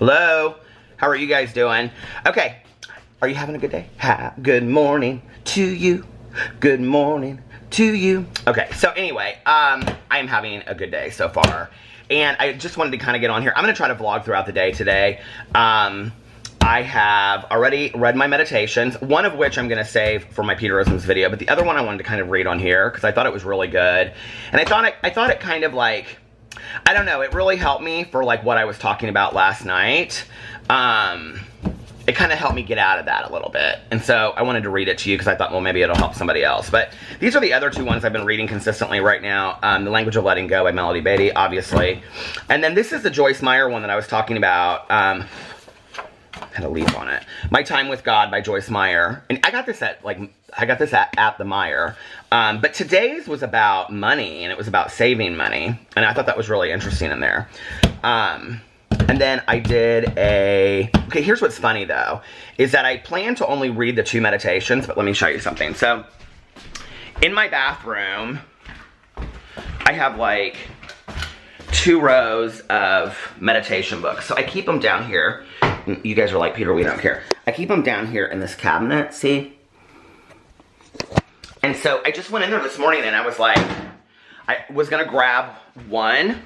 Hello, how are you guys doing? Okay, are you having a good day? Good morning to you. Good morning to you. Okay, so anyway, I am having a good day so far. And I just wanted to kind of get on here. I'm going to try to vlog throughout the day today. I have already read my meditations, one of which I'm going to save for my Peterisms video, but the other one I wanted to kind of read on here because I thought it was really good. And I thought it kind of like, I don't know, it really helped me for like what I was talking about last night. It kind of helped me get out of that a little bit. And so I wanted to read it to you because I thought, well, maybe it'll help somebody else. But these are the other two ones I've been reading consistently right now. The Language of Letting Go by Melody Beatty, obviously. And then this is the Joyce Meyer one that I was talking about. Had a leaf on it. My Time with God by Joyce Meyer. And I got this at the Meijer. But today's was about money, and it was about saving money. And I thought that was really interesting in there. And then I did okay, here's what's funny though, is that I plan to only read the 2 meditations, but let me show you something. So, in my bathroom, I have like 2 rows of meditation books. So I keep them down here. You guys are like, Peter, we don't care. I keep them down here in this cabinet, see? And so I just went in there this morning and I was like, I was gonna grab one,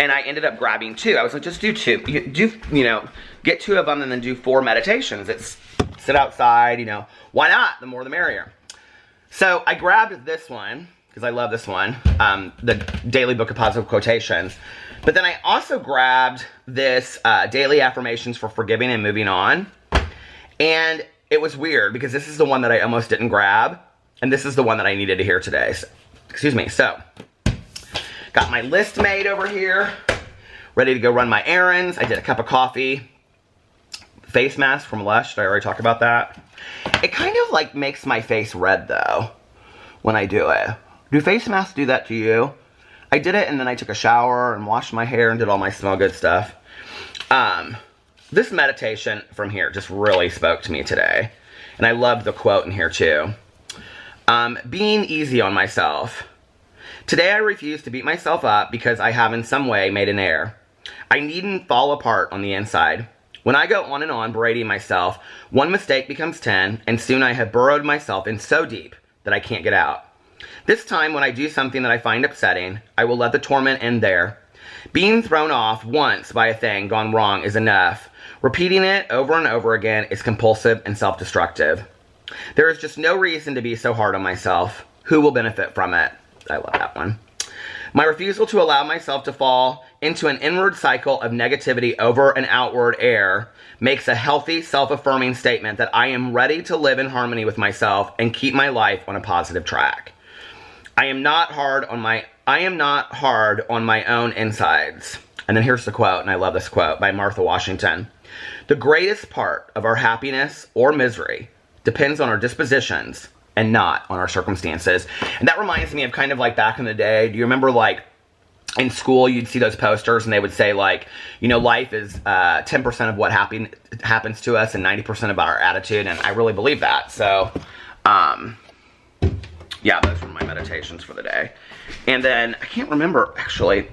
and I ended up grabbing 2. I was like, just do 2. Get 2 of them and then do 4 meditations. It's sit outside, why not? The more the merrier. So I grabbed this one, because I love this one, the Daily Book of Positive Quotations. But then I also grabbed this Daily Affirmations for Forgiving and Moving On. And it was weird, because this is the one that I almost didn't grab, and this is the one that I needed to hear today. So, excuse me. So, got my list made over here, ready to go run my errands. I did a cup of coffee. Face mask from Lush. Did I already talk about that? It kind of like makes my face red though, when I do it. Do face masks do that to you? I did it and then I took a shower and washed my hair and did all my smell good stuff. This meditation from here just really spoke to me today. And I love the quote in here too. Being easy on myself. Today I refuse to beat myself up because I have in some way made an error. I needn't fall apart on the inside. When I go on and on berating myself, one mistake becomes 10, and soon I have burrowed myself in so deep that I can't get out. This time when I do something that I find upsetting, I will let the torment end there. Being thrown off once by a thing gone wrong is enough. Repeating it over and over again is compulsive and self-destructive. There is just no reason to be so hard on myself. Who will benefit from it? I love that one. My refusal to allow myself to fall into an inward cycle of negativity over an outward error makes a healthy, self-affirming statement that I am ready to live in harmony with myself and keep my life on a positive track. I am not hard on my own insides. And then here's the quote, and I love this quote by Martha Washington. The greatest part of our happiness or misery depends on our dispositions and not on our circumstances. And that reminds me of kind of like back in the day. Do you remember like in school you'd see those posters and they would say like, life is 10% of what happens to us and 90% of our attitude. And I really believe that. So, yeah, those were my meditations for the day. And then I can't remember actually.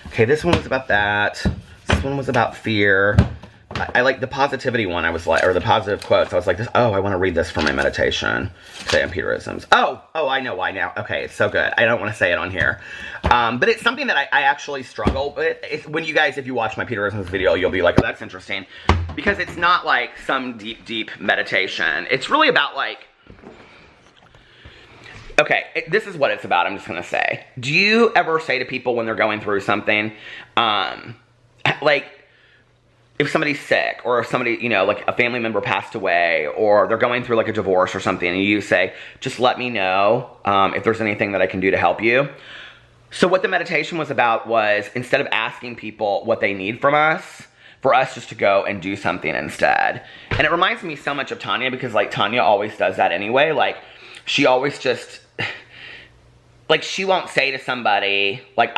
Okay, this one was about that. This one was about fear. I like the positivity one. I was like, or the positive quotes. I was like, I want to read this for my meditation. Say on Peterisms. Oh, I know why now. Okay, it's so good. I don't want to say it on here. But it's something that I actually struggle with. When you guys, if you watch my Peterisms video, you'll be like, oh, that's interesting. Because it's not like some deep, deep meditation. It's really about like, okay, this is what it's about, I'm just going to say. Do you ever say to people when they're going through something, like, if somebody's sick, or if somebody, like a family member passed away, or they're going through like a divorce or something, and you say, just let me know if there's anything that I can do to help you. So what the meditation was about was, instead of asking people what they need from us, for us just to go and do something instead. And it reminds me so much of Tanya, because like Tanya always does that anyway. Like, she always just, like, she won't say to somebody, like,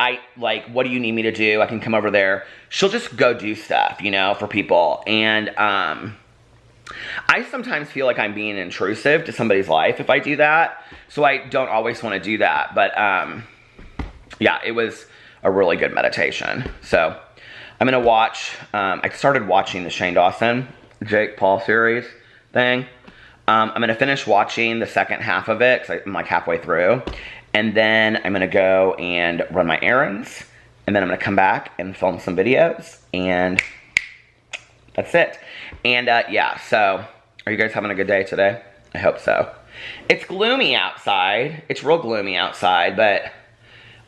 what do you need me to do? I can come over there. She'll just go do stuff, for people. And I sometimes feel like I'm being intrusive to somebody's life if I do that. So I don't always want to do that. But, yeah, it was a really good meditation. So I'm gonna watch, I started watching the Shane Dawson, Jake Paul series thing. I'm gonna finish watching the second half of it, because I'm like halfway through. And then I'm gonna go and run my errands. And then I'm gonna come back and film some videos. And that's it. And yeah, so are you guys having a good day today? I hope so. It's gloomy outside. It's real gloomy outside, but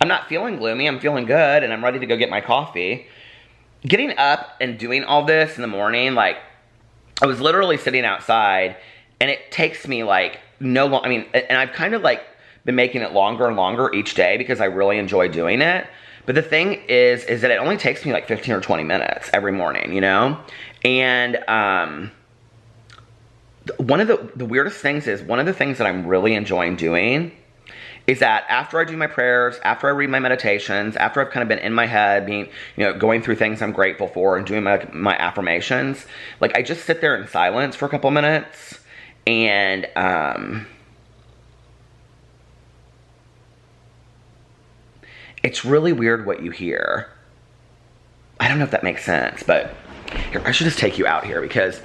I'm not feeling gloomy. I'm feeling good, and I'm ready to go get my coffee. Getting up and doing all this in the morning, like, I was literally sitting outside, and it takes me, like, I mean, and I've kind of, like, been making it longer and longer each day because I really enjoy doing it. But the thing is that it only takes me, like, 15 or 20 minutes every morning, you know? And, one of the weirdest things is, one of the things that I'm really enjoying doing is that after I do my prayers, after I read my meditations, after I've kind of been in my head, being, you know, going through things I'm grateful for and doing my affirmations, like, I just sit there in silence for a couple minutes, and, it's really weird what you hear. I don't know if that makes sense, but here, I should just take you out here, because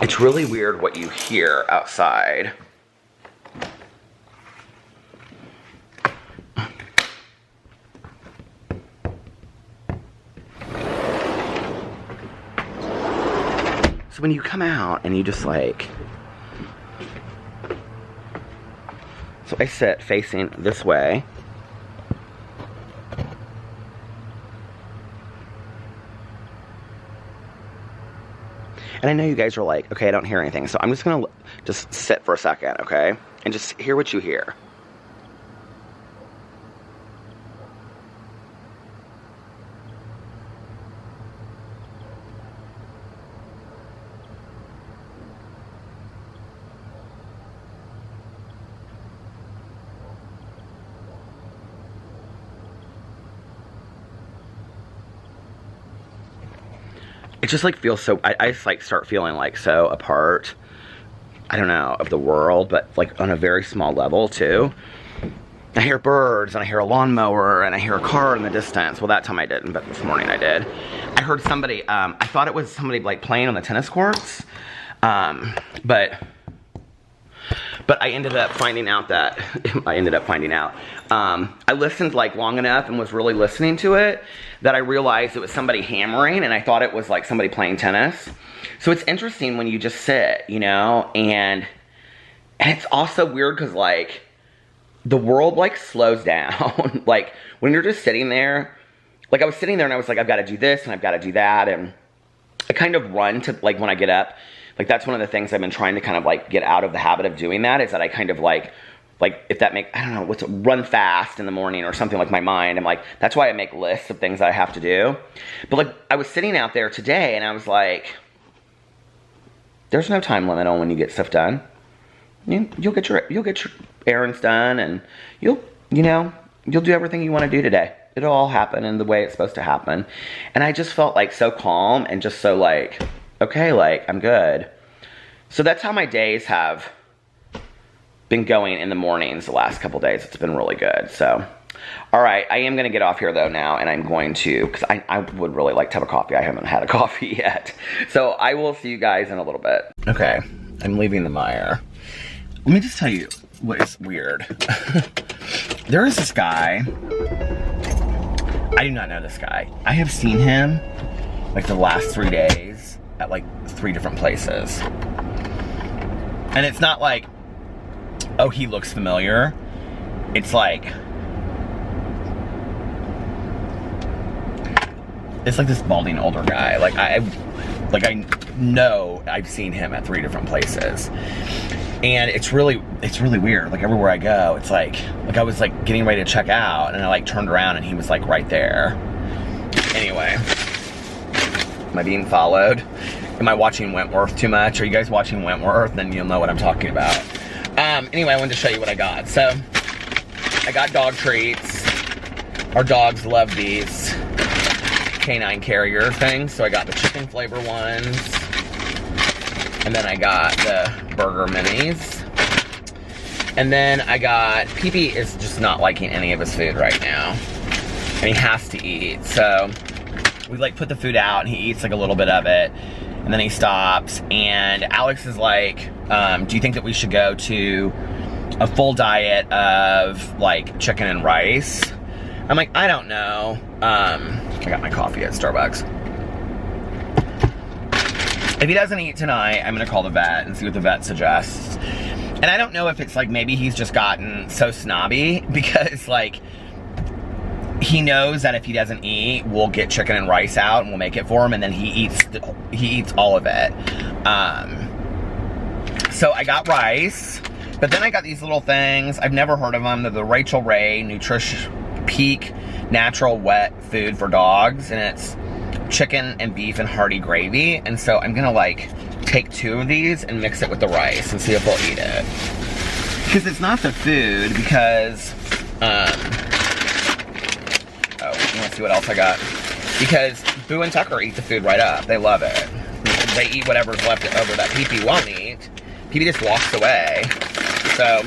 it's really weird what you hear outside. So when you come out and you just like, so I sit facing this way. And I know you guys are like, okay, I don't hear anything. So I'm just gonna just sit for a second, okay? And just hear what you hear. It just like feels so, I just like start feeling like so apart, I don't know, of the world, but like on a very small level too. I hear birds, and I hear a lawnmower, and I hear a car in the distance. Well, that time I didn't, but this morning I did. I heard somebody, I thought it was somebody like playing on the tennis courts, but I ended up finding out that, I listened like long enough and was really listening to it that I realized it was somebody hammering, and I thought it was like somebody playing tennis. So it's interesting when you just sit, you know, and it's also weird because like the world like slows down. Like when you're just sitting there, like I was sitting there and I was like, I've got to do this and I've got to do that. And I kind of run to like when I get up, like that's one of the things I've been trying to kind of like get out of the habit of doing, that is that I kind of like if that make, I don't know, run fast in the morning or something, like my mind. I'm like, that's why I make lists of things that I have to do. But like I was sitting out there today and I was like, there's no time limit on when you get stuff done. You'll get your errands done, and you'll do everything you want to do today. It'll all happen in the way it's supposed to happen. And I just felt like so calm and just so like, okay, like I'm good. So that's how my days have been going in the mornings the last couple days. It's been really good. So, all right, I am going to get off here though now, and I'm going to, because I would really like to have a coffee. I haven't had a coffee yet. So I will see you guys in a little bit. Okay, I'm leaving the Meijer. Let me just tell you what is weird. There is this guy. I do not know this guy. I have seen him like the last 3 days at like 3 different places. And it's not like, oh, he looks familiar. It's like this balding older guy. Like I know I've seen him at 3 different places. And it's really weird. Like everywhere I go, it's like I was like getting ready to check out, and I like turned around and he was like right there. Anyway, am I being followed? Am I watching Wentworth too much? Are you guys watching Wentworth? Then you'll know what I'm talking about. Anyway, I wanted to show you what I got. So I got dog treats. Our dogs love these canine carrier things. So I got the chicken flavor ones. And then I got the burger minis. And then I got, Pee-Pee is just not liking any of his food right now. and he has to eat. So we like put the food out and he eats like a little bit of it, and then he stops, and Alex is like, do you think that we should go to a full diet of like chicken and rice? I'm like, I don't know. I got my coffee at Starbucks. If he doesn't eat tonight, I'm gonna call the vet and see what the vet suggests. And I don't know if it's like maybe he's just gotten so snobby because like he knows that if he doesn't eat, we'll get chicken and rice out and we'll make it for him, and then he eats all of it. So I got rice, but then I got these little things. I've never heard of them. They're the Rachel Ray Nutrition Peak Natural Wet Food for Dogs, and it's chicken and beef and hearty gravy. And so I'm gonna like take 2 of these and mix it with the rice and see if we'll eat it. Because it's not the food, because you want to see what else I got? Because Boo and Tucker eat the food right up. They love it. They eat whatever's left over that Pee-Pee won't eat. Pee-Pee just walks away. So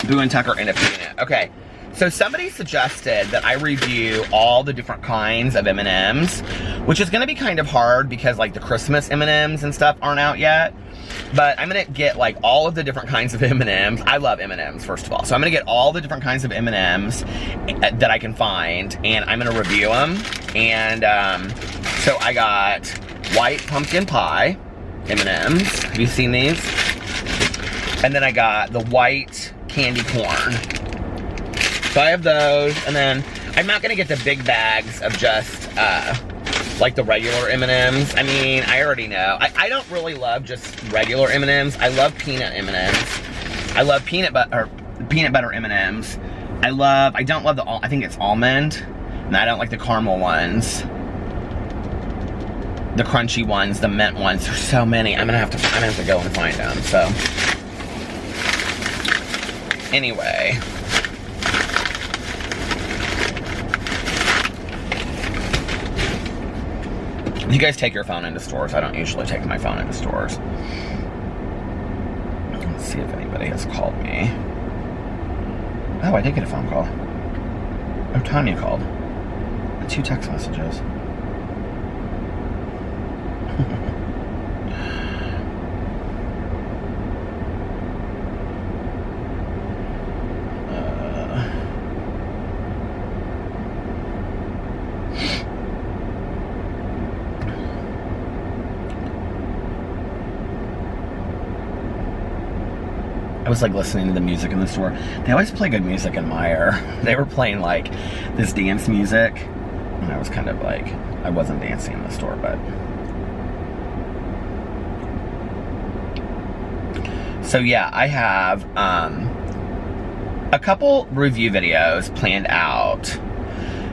Boo and Tucker end up eating it. Okay. So somebody suggested that I review all the different kinds of M&Ms, which is going to be kind of hard because like the Christmas M&Ms and stuff aren't out yet. But I'm going to get like all of the different kinds of M&Ms. I love M&Ms, first of all. So I'm going to get all the different kinds of M&Ms that I can find, and I'm going to review them. And so I got white pumpkin pie M&Ms. Have you seen these? And then I got the white candy corn. So I have those, and then I'm not gonna get the big bags of just like the regular M&Ms. I mean, I already know. I don't really love just regular M&Ms. I love peanut M&Ms. I love peanut butter M&Ms. I don't love I think it's almond, and I don't like the caramel ones. The crunchy ones, the mint ones. There's so many. I'm gonna have to go and find them. So anyway. You guys take your phone into stores. I don't usually take my phone into stores. Let's see if anybody has called me. Oh, I did get a phone call. Oh, Tanya called. 2 text messages. I was like listening to the music in the store. They always play good music in Meijer. They were playing like this dance music, and I was kind of like, I wasn't dancing in the store, but. So yeah, I have a couple review videos planned out.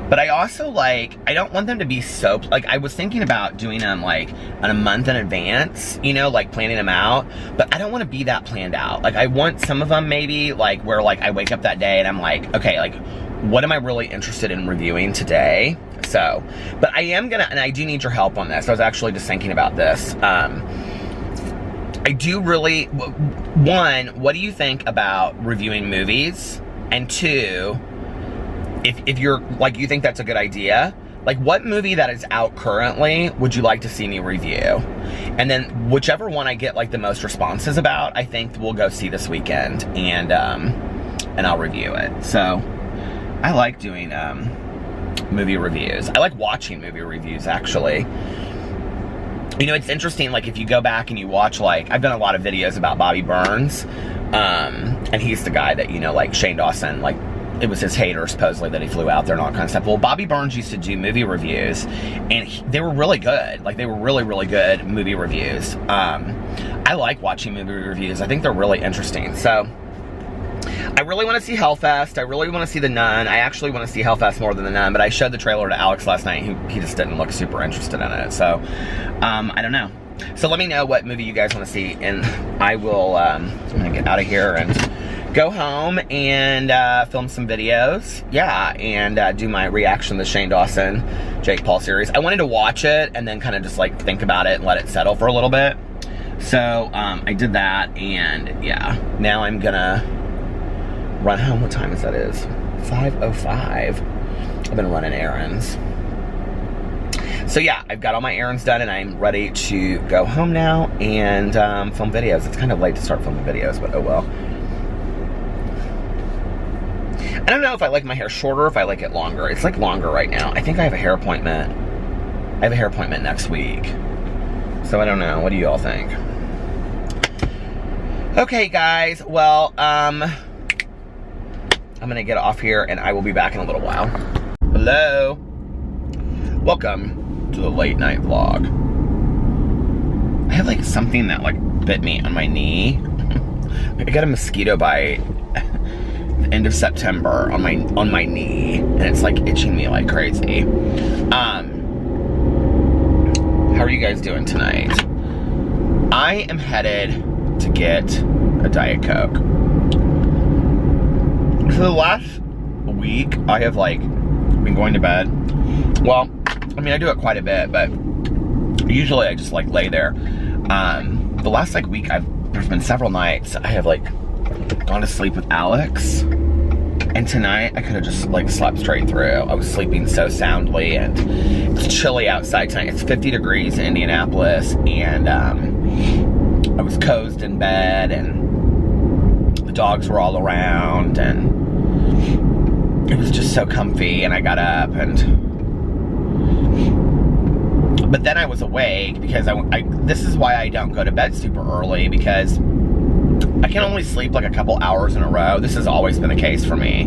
But I also like, I don't want them to be so, like I was thinking about doing them like on a month in advance, you know, like planning them out, but I don't want to be that planned out. Like I want some of them maybe like where like I wake up that day and I'm like, okay, like what am I really interested in reviewing today? So, but I am gonna, and I do need your help on this. I was actually just thinking about this. I do really, 1, what do you think about reviewing movies? And 2, if you're, like, you think that's a good idea, like, what movie that is out currently would you like to see me review? And then whichever one I get, like, the most responses about, I think we'll go see this weekend, and I'll review it. So, I like doing, movie reviews. I like watching movie reviews, actually. You know, it's interesting, like, if you go back and you watch, like, I've done a lot of videos about Bobby Burns, and he's the guy that, you know, like, Shane Dawson, like, it was his hater, supposedly, that he flew out there and all kind of stuff. Well, Bobby Burns used to do movie reviews, and they were really good. Like, they were really, really good movie reviews. I like watching movie reviews. I think they're really interesting. So, I really want to see Hellfest. I really want to see The Nun. I actually want to see Hellfest more than The Nun, but I showed the trailer to Alex last night. He just didn't look super interested in it. So, I don't know. So, let me know what movie you guys want to see, and I will, I'm going to get out of here and go home and film some videos, yeah, and do my reaction to the Shane Dawson, Jake Paul series. I wanted to watch it and then kind of just like think about it and let it settle for a little bit. So I did that, and yeah, now I'm gonna run home. What time is that? 5:05. I've been running errands. So yeah, I've got all my errands done and I'm ready to go home now and film videos. It's kind of late to start filming videos, but oh well. I don't know if I like my hair shorter or if I like it longer. It's like longer right now. I think I have a hair appointment. I have a hair appointment next week. So I don't know. What do you all think? Okay, guys. Well, I'm gonna get off here and I will be back in a little while. Hello. Welcome to the late night vlog. I have like something that like bit me on my knee. I got a mosquito bite the end of September on my knee, and it's like itching me like crazy. How are you guys doing tonight? I am headed to get a Diet Coke. For the last week, I have like been going to bed. Well, I mean, I do it quite a bit, but usually I just like lay there. The last like week, there's been several nights I have like gone to sleep with Alex, and tonight I could have just like slept straight through. I was sleeping so soundly, and it's chilly outside tonight. It's 50 degrees in Indianapolis, and I was cozy in bed, and the dogs were all around, and it was just so comfy. And I got up, but then I was awake because this is why I don't go to bed super early, because I can only sleep like a couple hours in a row. This has always been the case for me.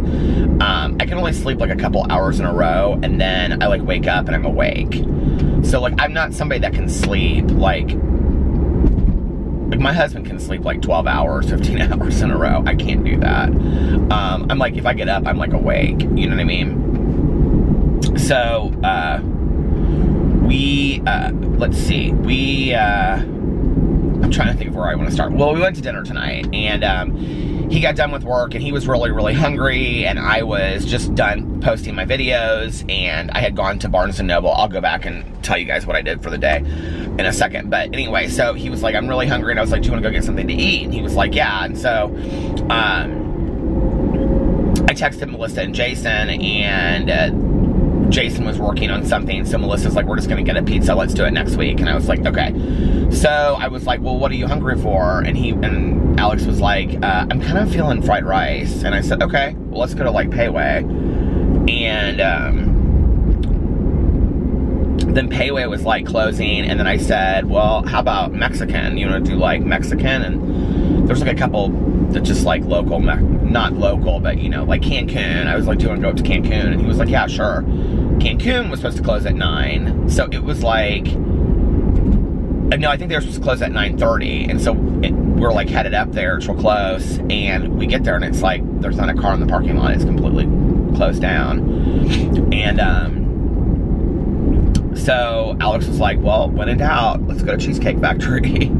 I can only sleep like a couple hours in a row, and then I like wake up and I'm awake. So like I'm not somebody that can sleep like my husband can sleep like 12 hours, 15 hours in a row. I can't do that. I'm like, if I get up, I'm like awake. You know what I mean? So, let's see, I'm trying to think of where I want to start. Well, we went to dinner tonight, and he got done with work, and he was really, really hungry, and I was just done posting my videos, and I had gone to Barnes & Noble. I'll go back and tell you guys what I did for the day in a second. But anyway, so he was like, I'm really hungry, and I was like, do you want to go get something to eat? And he was like, yeah. And so, I texted Melissa and Jason, and Jason was working on something, so Melissa's like, we're just gonna get a pizza, let's do it next week. And I was like, okay. So I was like, well, what are you hungry for? And Alex was like, I'm kind of feeling fried rice. And I said, okay, well, let's go to like Payway. And then Payway was like closing, and then I said, well, how about Mexican? You want to do like Mexican? And there's like a couple that just like local, not local, but you know, like Cancun. I was like, do you want to go up to Cancun? And he was like, yeah, sure. Cancun was supposed to close at 9, so it was like, no, I think they were supposed to close at 9:30, and so we're like headed up there, it's real close, and we get there, and it's like, there's not a car in the parking lot, it's completely closed down. And so Alex was like, well, when in doubt, let's go to Cheesecake Factory.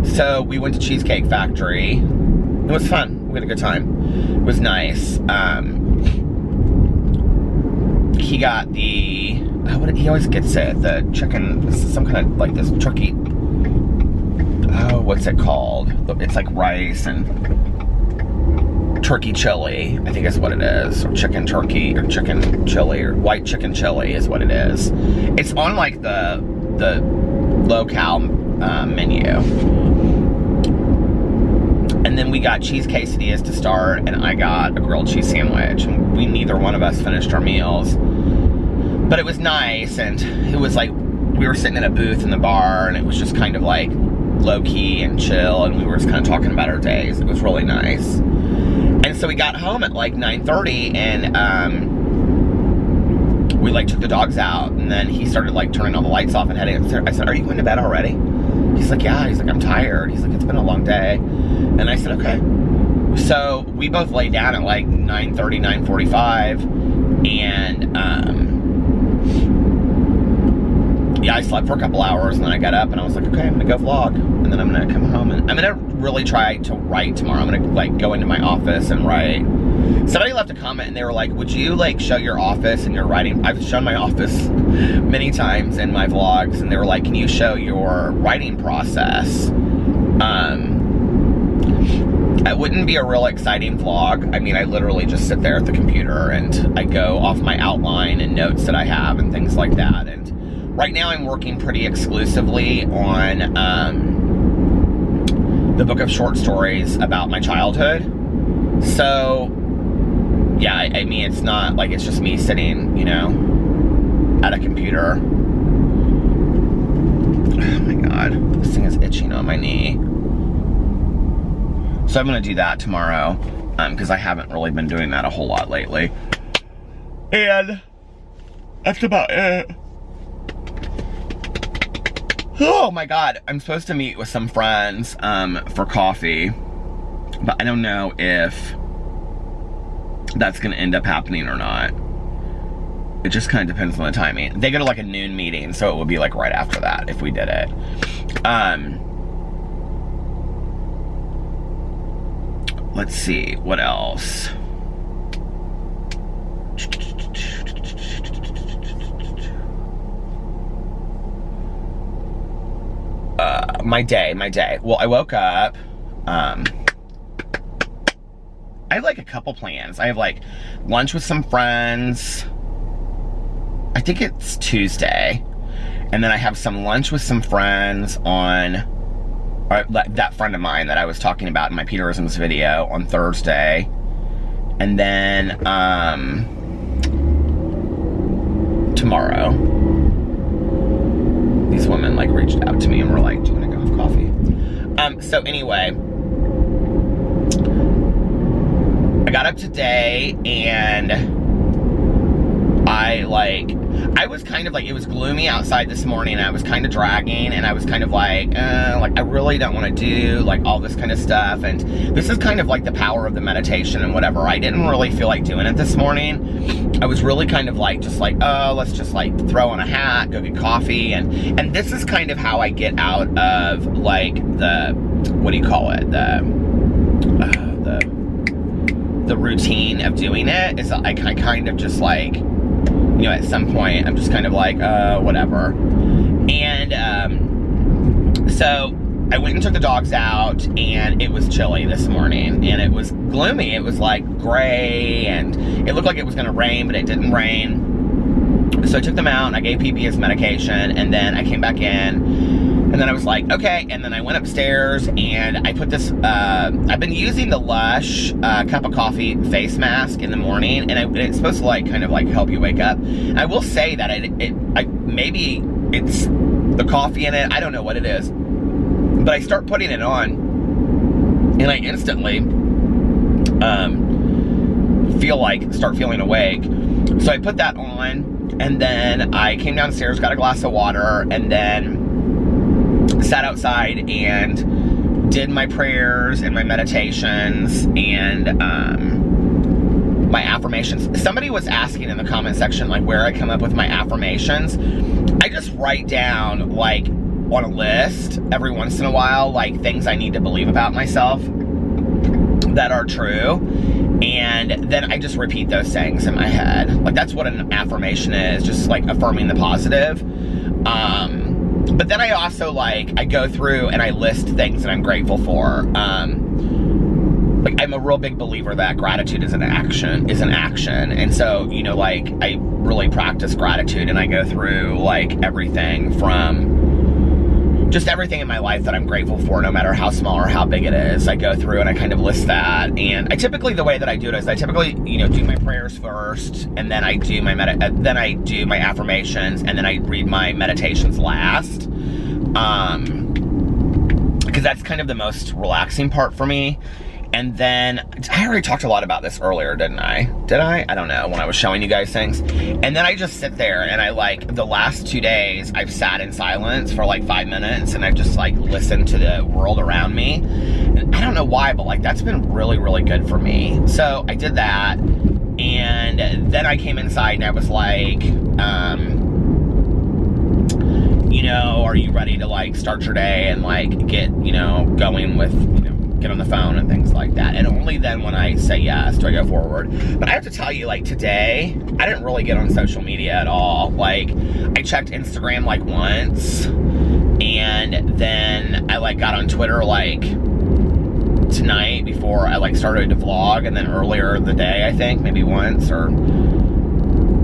So we went to Cheesecake Factory. It was fun. We had a good time. It was nice. He got the, he always gets it, the chicken, some kind of like this turkey, oh, what's it called? It's like rice and turkey chili, I think is what it is, or chicken turkey, or chicken chili, or white chicken chili is what it is. It's on like the low-cal menu. And then we got cheese quesadillas to start, and I got a grilled cheese sandwich. And neither one of us finished our meals. But it was nice, and it was like, we were sitting in a booth in the bar, and it was just kind of like low-key and chill, and we were just kind of talking about our days. It was really nice. And so we got home at like 9:30, and we like took the dogs out, and then he started like turning all the lights off and heading upstairs. I said, are you going to bed already? He's like, yeah. He's like, I'm tired. He's like, it's been a long day. And I said, okay. So we both laid down at like 9:30, 9:45, and yeah, I slept for a couple hours, and then I got up and I was like, okay, I'm gonna go vlog, and then I'm gonna come home, and I'm gonna really try to write tomorrow. I'm gonna like go into my office and write. Somebody left a comment and they were like, would you like show your office and your writing? I've shown my office many times in my vlogs, and they were like, can you show your writing process? It wouldn't be a real exciting vlog. I mean, I literally just sit there at the computer and I go off my outline and notes that I have and things like that. And right now I'm working pretty exclusively on the book of short stories about my childhood. So, yeah, I mean, it's not like it's just me sitting, you know, at a computer. Oh my God, this thing is itching on my knee. So I'm gonna do that tomorrow, because I haven't really been doing that a whole lot lately. And that's about it. Oh my God, I'm supposed to meet with some friends for coffee, but I don't know if that's gonna end up happening or not. It just kind of depends on the timing. They go to like a noon meeting, so it would be like right after that if we did it. Let's see, what else? My day. Well, I woke up, I have like a couple plans. I have like lunch with some friends. I think it's Tuesday. And then I have some lunch with some friends on, that friend of mine that I was talking about in my Peterisms video on Thursday. And then, tomorrow, these women like reached out to me and were like, do you want to go have coffee? So anyway, I got up today and I was kind of like, it was gloomy outside this morning and I was kind of dragging and I was kind of like I really don't want to do like all this kind of stuff. And this is kind of like the power of the meditation and whatever. I didn't really feel like doing it this morning. I was really kind of like, just like, oh, let's just like throw on a hat, go get coffee. And this is kind of how I get out of like the, what do you call it? The routine of doing it is I kind of just like, you know, at some point, I'm just kind of like, whatever. And, so I went and took the dogs out, and it was chilly this morning, and it was gloomy. It was like gray, and it looked like it was gonna rain, but it didn't rain. So I took them out, and I gave PP his medication, and then I came back in, and then I was like, okay, and then I went upstairs, and I put this, I've been using the Lush cup of coffee face mask in the morning, and it's supposed to like, kind of like help you wake up. I will say that maybe it's the coffee in it, I don't know what it is, but I start putting it on, and I instantly start feeling awake. So I put that on, and then I came downstairs, got a glass of water, and then sat outside and did my prayers and my meditations and my affirmations. Somebody was asking in the comment section like where I come up with my affirmations. I just write down like on a list every once in a while like things I need to believe about myself that are true, and then I just repeat those things in my head. Like that's what an affirmation is, just like affirming the positive. But then I also like, I go through and I list things that I'm grateful for. Like I'm a real big believer that gratitude is an action. And so, you know, like I really practice gratitude, and I go through like everything from just everything in my life that I'm grateful for, no matter how small or how big it is. I go through and I kind of list that. And I typically, the way that I do it is I typically, you know, do my prayers first, and then I do my affirmations, and then I read my meditations last. Because that's kind of the most relaxing part for me. And then, I already talked a lot about this earlier, didn't I? Did I? I don't know, when I was showing you guys things. And then I just sit there, and I like, the last 2 days, I've sat in silence for like 5 minutes, and I've just like listened to the world around me. And I don't know why, but like, that's been really, really good for me. So I did that, and then I came inside, and I was like, you know, are you ready to like start your day and like get, you know, going with, you know, get on the phone and things like that. And only then when I say yes do I go forward. But I have to tell you, like today, I didn't really get on social media at all. Like I checked Instagram like once, and then I like got on Twitter like tonight before I like started to vlog, and then earlier in the day, I think, maybe once, or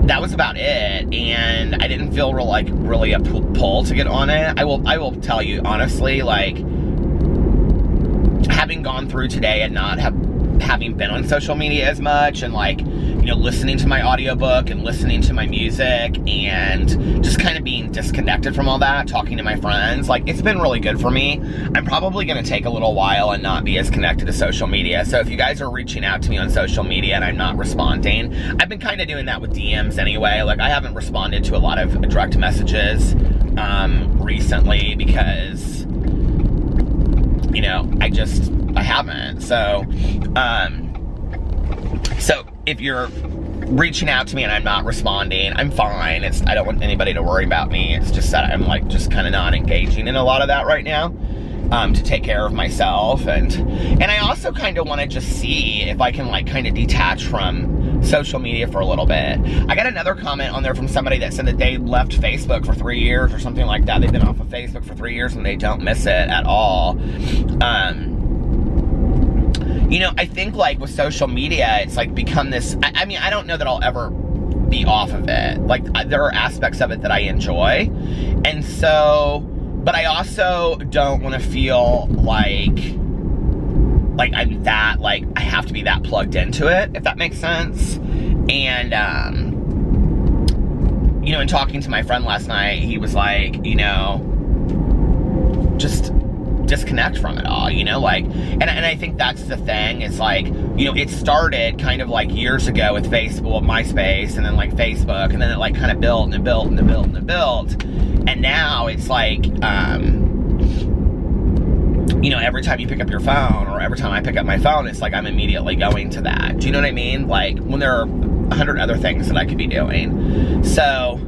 that was about it. And I didn't feel really a pull to get on it. I will tell you honestly, like, having gone through today and not having been on social media as much, and like, you know, listening to my audiobook and listening to my music and just kind of being disconnected from all that, talking to my friends, like, it's been really good for me. I'm probably going to take a little while and not be as connected to social media. So if you guys are reaching out to me on social media and I'm not responding, I've been kind of doing that with DMs anyway. Like, I haven't responded to a lot of direct messages recently because, you know, I haven't. So, so if you're reaching out to me and I'm not responding, I'm fine. I don't want anybody to worry about me. It's just that I'm like just kind of not engaging in a lot of that right now, to take care of myself. And I also kind of want to just see if I can like kind of detach from social media for a little bit. I got another comment on there from somebody that said that they left Facebook for 3 years or something like that. They've been off of Facebook for 3 years and they don't miss it at all. You know, I think like with social media, it's like become this, I mean, I don't know that I'll ever be off of it. Like, there are aspects of it that I enjoy. And so, but I also don't want to feel like I'm that, like, I have to be that plugged into it, if that makes sense. And, you know, in talking to my friend last night, he was like, you know, just disconnect from it all, you know, like, and I think that's the thing. It's like, you know, it started kind of like years ago with Facebook, MySpace, and then like Facebook, and then it like kind of built and it built and it built and it built, and now it's like, you know, every time you pick up your phone, or every time I pick up my phone, it's like I'm immediately going to that. Do you know what I mean? Like, when there are 100 other things that I could be doing. So,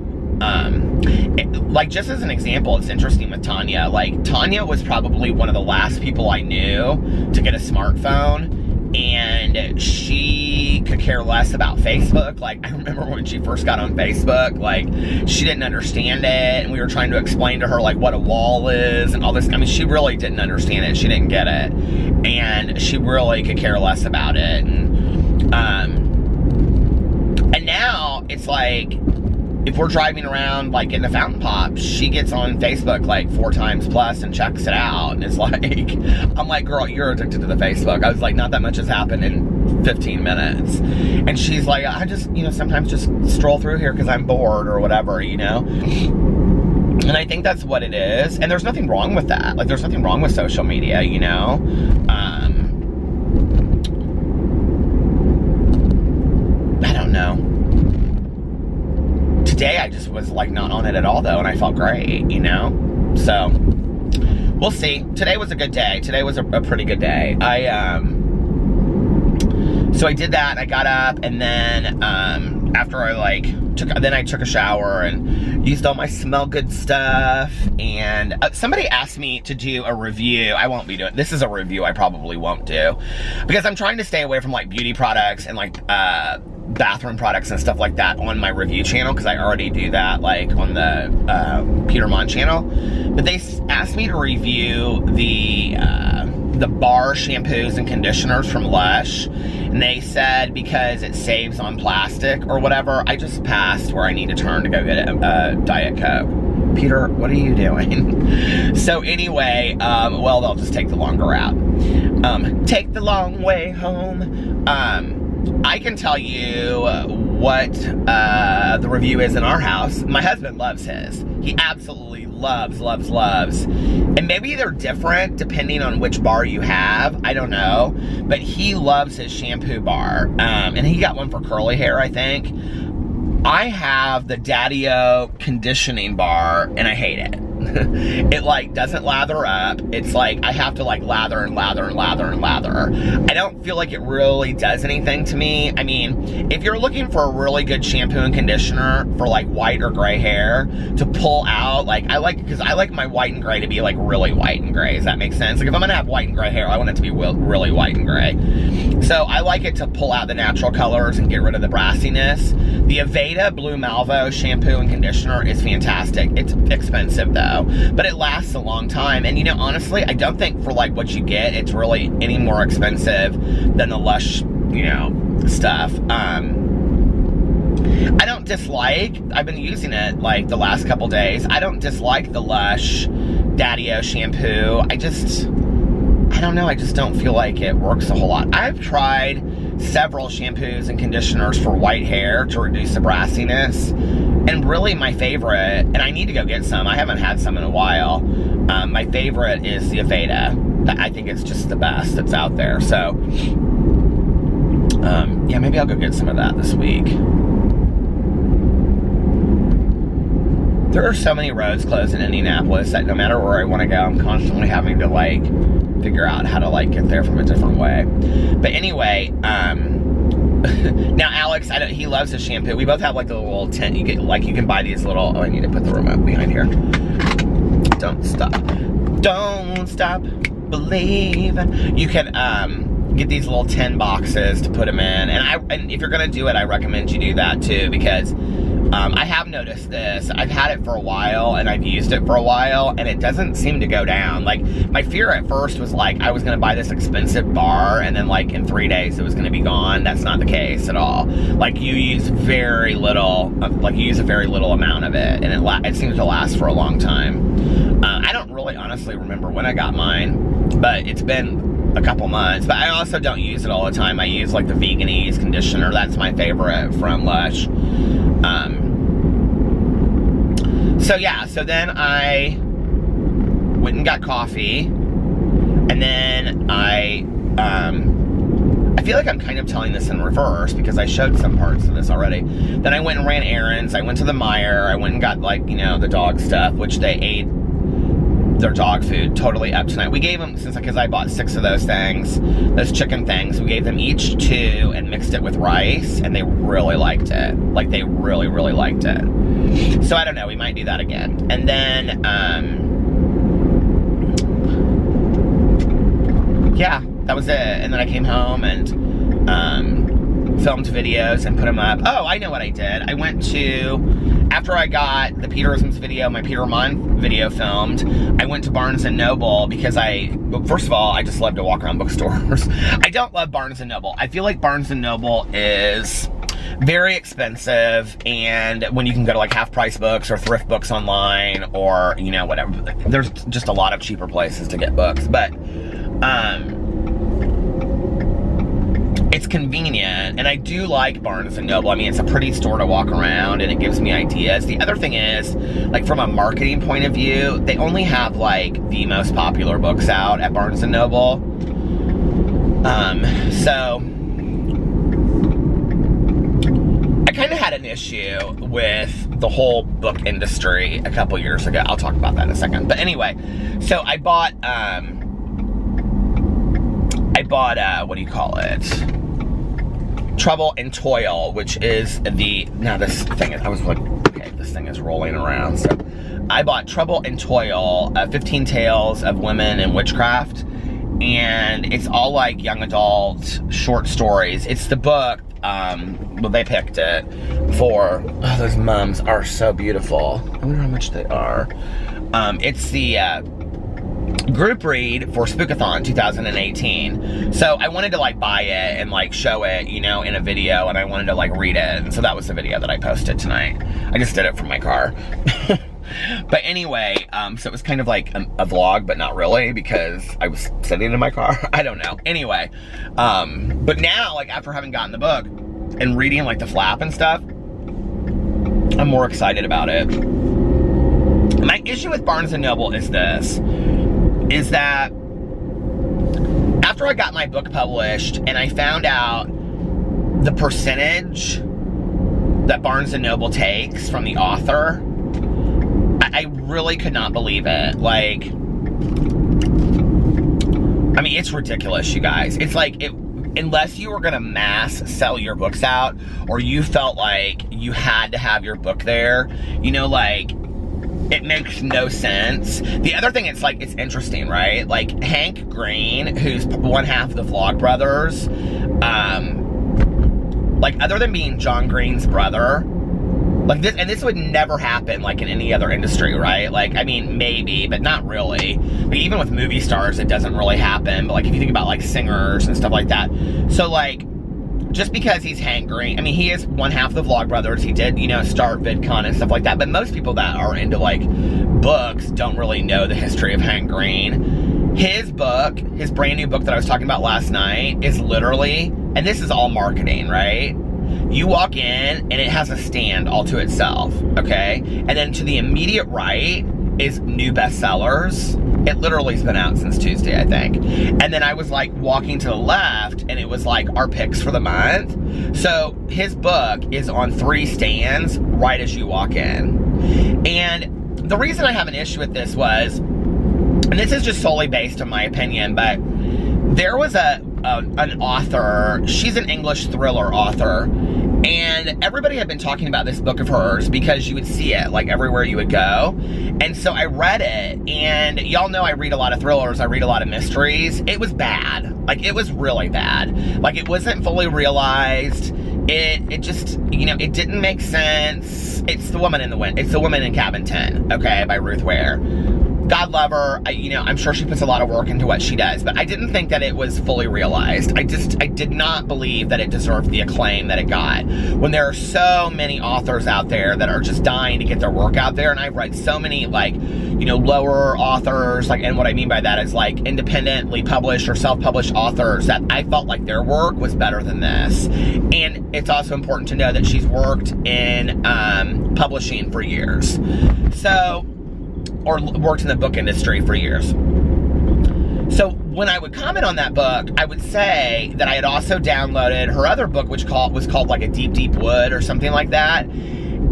like, just as an example, it's interesting with Tanya. Like, Tanya was probably one of the last people I knew to get a smartphone, and she could care less about Facebook. Like, I remember when she first got on Facebook, like, she didn't understand it, and we were trying to explain to her, like, what a wall is and all this. I mean, she really didn't understand it. She didn't get it, and she really could care less about it. And now it's like, if we're driving around, like, getting a fountain pop, she gets on Facebook, like, 4 times plus and checks it out. And it's like, I'm like, girl, you're addicted to the Facebook. I was like, not that much has happened in 15 minutes. And she's like, I just, you know, sometimes just stroll through here because I'm bored or whatever, you know? And I think that's what it is. And there's nothing wrong with that. Like, there's nothing wrong with social media, you know? I don't know. Today I just was like not on it at all though, and I felt great, you know? So, we'll see. Today was a good day. Today was a pretty good day. So I did that, I got up, and then, after I took a shower and used all my smell good stuff, and somebody asked me to do a review. I won't be doing, this is a review I probably won't do, because I'm trying to stay away from like beauty products and like, bathroom products and stuff like that on my review channel, because I already do that like on the Peter Monn channel. But they asked me to review the bar shampoos and conditioners from Lush, and they said because it saves on plastic or whatever. I just passed where I need to turn to go get a Diet Coke. Peter, what are you doing? So anyway, well, they'll just take the longer route. Take the long way home. I can tell you what the review is in our house. My husband loves his. He absolutely loves. And maybe they're different depending on which bar you have. I don't know. But he loves his shampoo bar. And he got one for curly hair, I think. I have the Daddy-O conditioning bar, and I hate it. It like doesn't lather up. It's like I have to like lather and lather and lather and lather. I don't feel like it really does anything to me. I mean, if you're looking for a really good shampoo and conditioner for like white or gray hair to pull out, like because I like my white and gray to be like really white and gray. Does that make sense? Like if I'm gonna have white and gray hair, I want it to be really white and gray. So I like it to pull out the natural colors and get rid of the brassiness. The Aveda Blue Malvo shampoo and conditioner is fantastic. It's expensive though. though. But it lasts a long time. And, you know, honestly, I don't think for, like, what you get, it's really any more expensive than the Lush, you know, stuff. I don't dislike, I've been using it, like, the last couple days. I don't dislike the Lush Daddy-O shampoo. I don't know, I just don't feel like it works a whole lot. I've tried several shampoos and conditioners for white hair to reduce the brassiness, and really my favorite, and I need to go get some, I haven't had some in a while, my favorite is the Aveda. I think it's just the best that's out there, so, yeah, maybe I'll go get some of that this week. There are so many roads closed in Indianapolis that no matter where I want to go, I'm constantly having to, like, figure out how to, like, get there from a different way. But anyway, now Alex, he loves his shampoo. We both have, like, the little tent. You get, like, you can buy these little, oh, I need to put the remote behind here. Don't stop believing. You can, get these little tin boxes to put them in. And if you're going to do it, I recommend you do that, too, because I have noticed this. I've had it for a while, and I've used it for a while, and it doesn't seem to go down. Like, my fear at first was, like, I was going to buy this expensive bar, and then, like, in 3 days it was going to be gone. That's not the case at all. Like, you use very little, a very little amount of it, and it seems to last for a long time. I don't really honestly remember when I got mine, but it's been a couple months. But I also don't use it all the time. I use, like, the Veganese conditioner. That's my favorite from Lush. So yeah, so then I went and got coffee, and then I feel like I'm kind of telling this in reverse because I showed some parts of this already. Then I went and ran errands. I went to the Meijer. I went and got, like, you know, the dog stuff, which they ate their dog food totally up tonight. We gave them, because I bought 6 of those things, those chicken things, we gave them each 2 and mixed it with rice, and they really liked it. Like, they really, really liked it. So I don't know, we might do that again. And then, yeah, that was it. And then I came home and, filmed videos and put them up. Oh, I know what I did. I went to, after I got the Peterisms video, my Peter Monn video filmed, I went to Barnes & Noble because first of all, I just love to walk around bookstores. I don't love Barnes & Noble. I feel like Barnes & Noble is very expensive, and when you can go to, like, half-price books or thrift books online or, you know, whatever, there's just a lot of cheaper places to get books, but, it's convenient, and I do like Barnes & Noble. I mean, it's a pretty store to walk around, and it gives me ideas. The other thing is, like, from a marketing point of view, they only have, like, the most popular books out at Barnes & Noble. So I kind of had an issue with the whole book industry a couple years ago. I'll talk about that in a second. But anyway, so I bought, what do you call it? Trouble and Toil, which is now this thing is, I was like, okay, this thing is rolling around. So I bought Trouble and Toil, 15 Tales of Women in Witchcraft, and it's all, like, young adult short stories. It's the book, well, they picked it for, oh, those mums are so beautiful. I wonder how much they are. It's the, group read for Spookathon 2018. So I wanted to, like, buy it and, like, show it, you know, in a video, and I wanted to, like, read it. And so that was the video that I posted tonight. I just did it from my car. But anyway, so it was kind of like a vlog, but not really, because I was sitting in my car. I don't know. Anyway, but now, like, after having gotten the book and reading, like, the flap and stuff, I'm more excited about it. My issue with Barnes & Noble is this, is that after I got my book published and I found out the percentage that Barnes & Noble takes from the author, I really could not believe it. Like, I mean, it's ridiculous, you guys. It's like, unless you were gonna mass sell your books out, or you felt like you had to have your book there, you know, like, it makes no sense. The other thing, it's like, it's interesting, right? Like, Hank Green, who's one half of the Vlog Brothers, like, other than being John Green's brother, Like this, and this would never happen like in any other industry, right? Like, I mean, maybe, but not really. Like, even with movie stars, it doesn't really happen. But like, if you think about like singers and stuff like that. So like, just because he's Hank Green, I mean, he is one half of the Vlogbrothers. He did, you know, start VidCon and stuff like that. But most people that are into like books don't really know the history of Hank Green. His book, his brand new book that I was talking about last night is literally, and this is all marketing, right? You walk in and it has a stand all to itself, okay? And then to the immediate right is new bestsellers. It literally has been out since Tuesday, I think. And then I was like walking to the left and it was like our picks for the month. So his book is on 3 stands right as you walk in. And the reason I have an issue with this was, and this is just solely based on my opinion, but there was an author, she's an English thriller author, and everybody had been talking about this book of hers because you would see it like everywhere you would go. And so I read it, and y'all know I read a lot of thrillers, I read a lot of mysteries. It was bad. Like, it was really bad. Like, it wasn't fully realized. It just, you know, it didn't make sense. It's The Woman in the Wind. It's The Woman in Cabin 10, okay, by Ruth Ware. God love her. You know, I'm sure she puts a lot of work into what she does, but I didn't think that it was fully realized. I did not believe that it deserved the acclaim that it got. When there are so many authors out there that are just dying to get their work out there, and I've read so many, like, you know, lower authors, like, and what I mean by that is, like, independently published or self-published authors that I felt like their work was better than this. And it's also important to know that she's worked in publishing for years. So, or worked in the book industry for years. So when I would comment on that book, I would say that I had also downloaded her other book, which was called like A Deep, Deep Wood or something like that.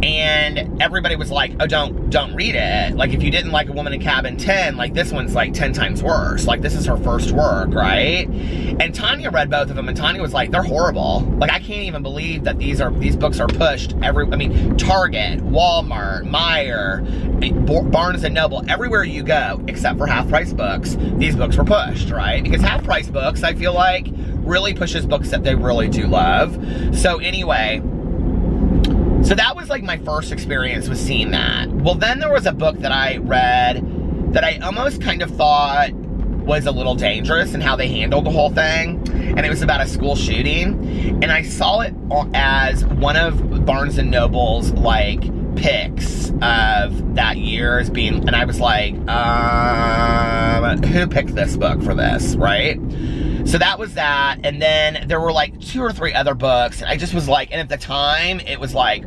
And everybody was like, oh, don't read it. Like, if you didn't like A Woman in Cabin 10, like, this one's like 10 times worse. Like, this is her first work, right? And Tanya read both of them, and Tanya was like, they're horrible. Like, I can't even believe that these books are pushed I mean, Target, Walmart, Meijer, Barnes & Noble, everywhere you go, except for half-price books, these books were pushed, right? Because half-price books, I feel like, really pushes books that they really do love. So anyway, so that was like my first experience with seeing that. Well, then there was a book that I read that I almost kind of thought was a little dangerous in how they handled the whole thing. And it was about a school shooting. And I saw it as one of Barnes & Noble's, like, picks of that year as being, and I was like, who picked this book for this, right? So that was that, and then there were like 2 or 3 other books, and I just was like, and at the time, it was like,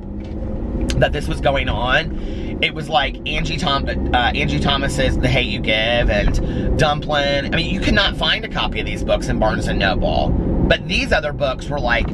that this was going on, it was like Angie Thomas's The Hate You Give, and Dumplin'. I mean, you could not find a copy of these books in Barnes & Noble, but these other books were like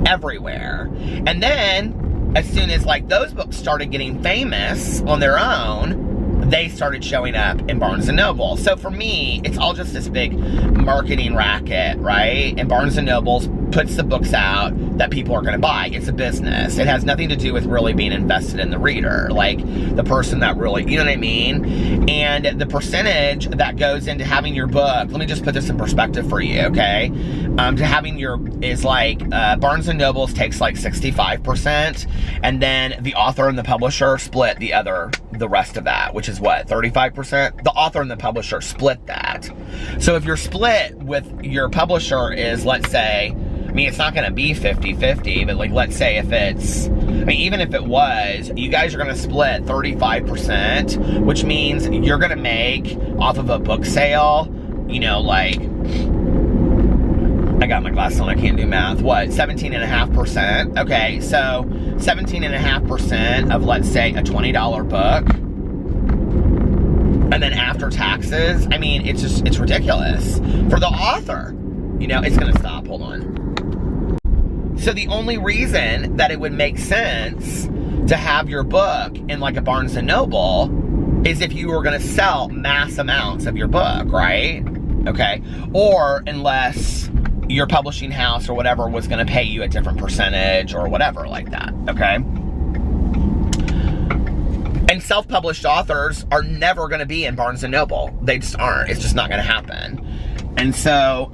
everywhere. And then, as soon as like those books started getting famous on their own, they started showing up in Barnes & Noble. So for me, it's all just this big marketing racket, right? And Barnes & Noble puts the books out that people are going to buy. It's a business. It has nothing to do with really being invested in the reader, like the person that really, you know what I mean? And the percentage that goes into having your book, let me just put this in perspective for you, okay? To having is like, Barnes & Noble's takes like 65%, and then the author and the publisher split the rest of that, which is what, 35%? The author and the publisher split that. So if your split with your publisher is, let's say, I mean, it's not going to be 50-50, but like, let's say if it's, I mean, even if it was, you guys are going to split 35%, which means you're going to make off of a book sale, you know, like, I got my glasses on, I can't do math, what, 17.5%? Okay, so 17.5% of, let's say, a $20 book, and then after taxes, I mean, it's ridiculous. For the author, you know, it's going to stop, hold on. So the only reason that it would make sense to have your book in like a Barnes & Noble is if you were going to sell mass amounts of your book, right? Okay. Or unless your publishing house or whatever was going to pay you a different percentage or whatever like that, okay? And self-published authors are never going to be in Barnes & Noble. They just aren't. It's just not going to happen. And so,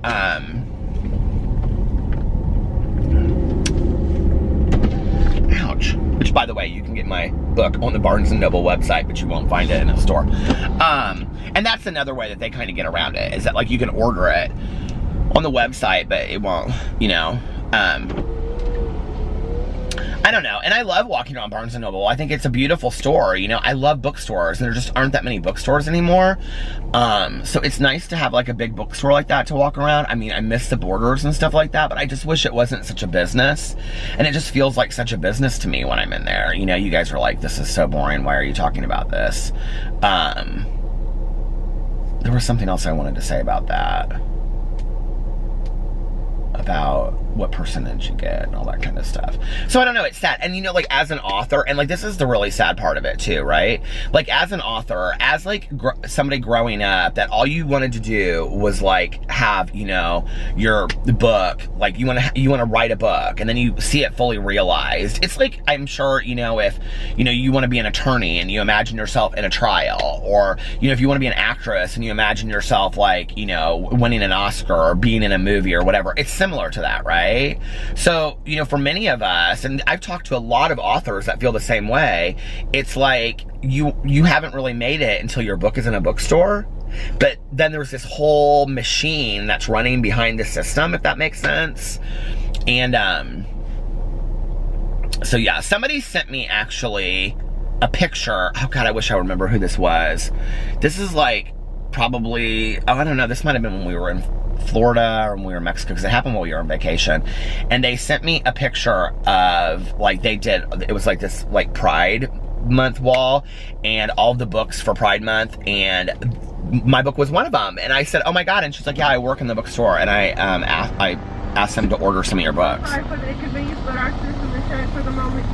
ouch. Which, by the way, you can get my book on the Barnes & Noble website, but you won't find it in a store. And that's another way that they kind of get around it, is that, like, you can order it on the website, but it won't, you know. I don't know. And I love walking around Barnes & Noble. I think it's a beautiful store. You know, I love bookstores. There just aren't that many bookstores anymore. So it's nice to have, like, a big bookstore like that to walk around. I mean, I miss the Borders and stuff like that, but I just wish it wasn't such a business. And it just feels like such a business to me when I'm in there. You know, you guys are like, this is so boring. Why are you talking about this? There was something else I wanted to say about that. About what percentage you get and all that kind of stuff. So I don't know, it's sad. And you know, like, as an author, and like, this is the really sad part of it too, right? Like, as an author, as like somebody growing up, that all you wanted to do was like have, you know, your book, like you want to write a book, and then you see it fully realized. It's like, I'm sure, you know, if, you know, you want to be an attorney and you imagine yourself in a trial, or, you know, if you want to be an actress and you imagine yourself, like, you know, winning an Oscar or being in a movie or whatever, it's similar to that, right? So, you know, for many of us, and I've talked to a lot of authors that feel the same way, it's like you haven't really made it until your book is in a bookstore, but then there's this whole machine that's running behind the system, if that makes sense. And so yeah, somebody sent me actually a picture. Oh God, I wish I remember who this was. This is like probably, oh, I don't know, this might have been when we were in Florida or when we were in Mexico, because it happened while we were on vacation. And they sent me a picture of, like, it was like this, like, Pride Month wall, and all the books for Pride Month, and my book was one of them. And I said, oh my God. And she's like, yeah, I work in the bookstore. And I asked them to order some of your books. Sorry for the inconvenience, but our system is shut for the moment.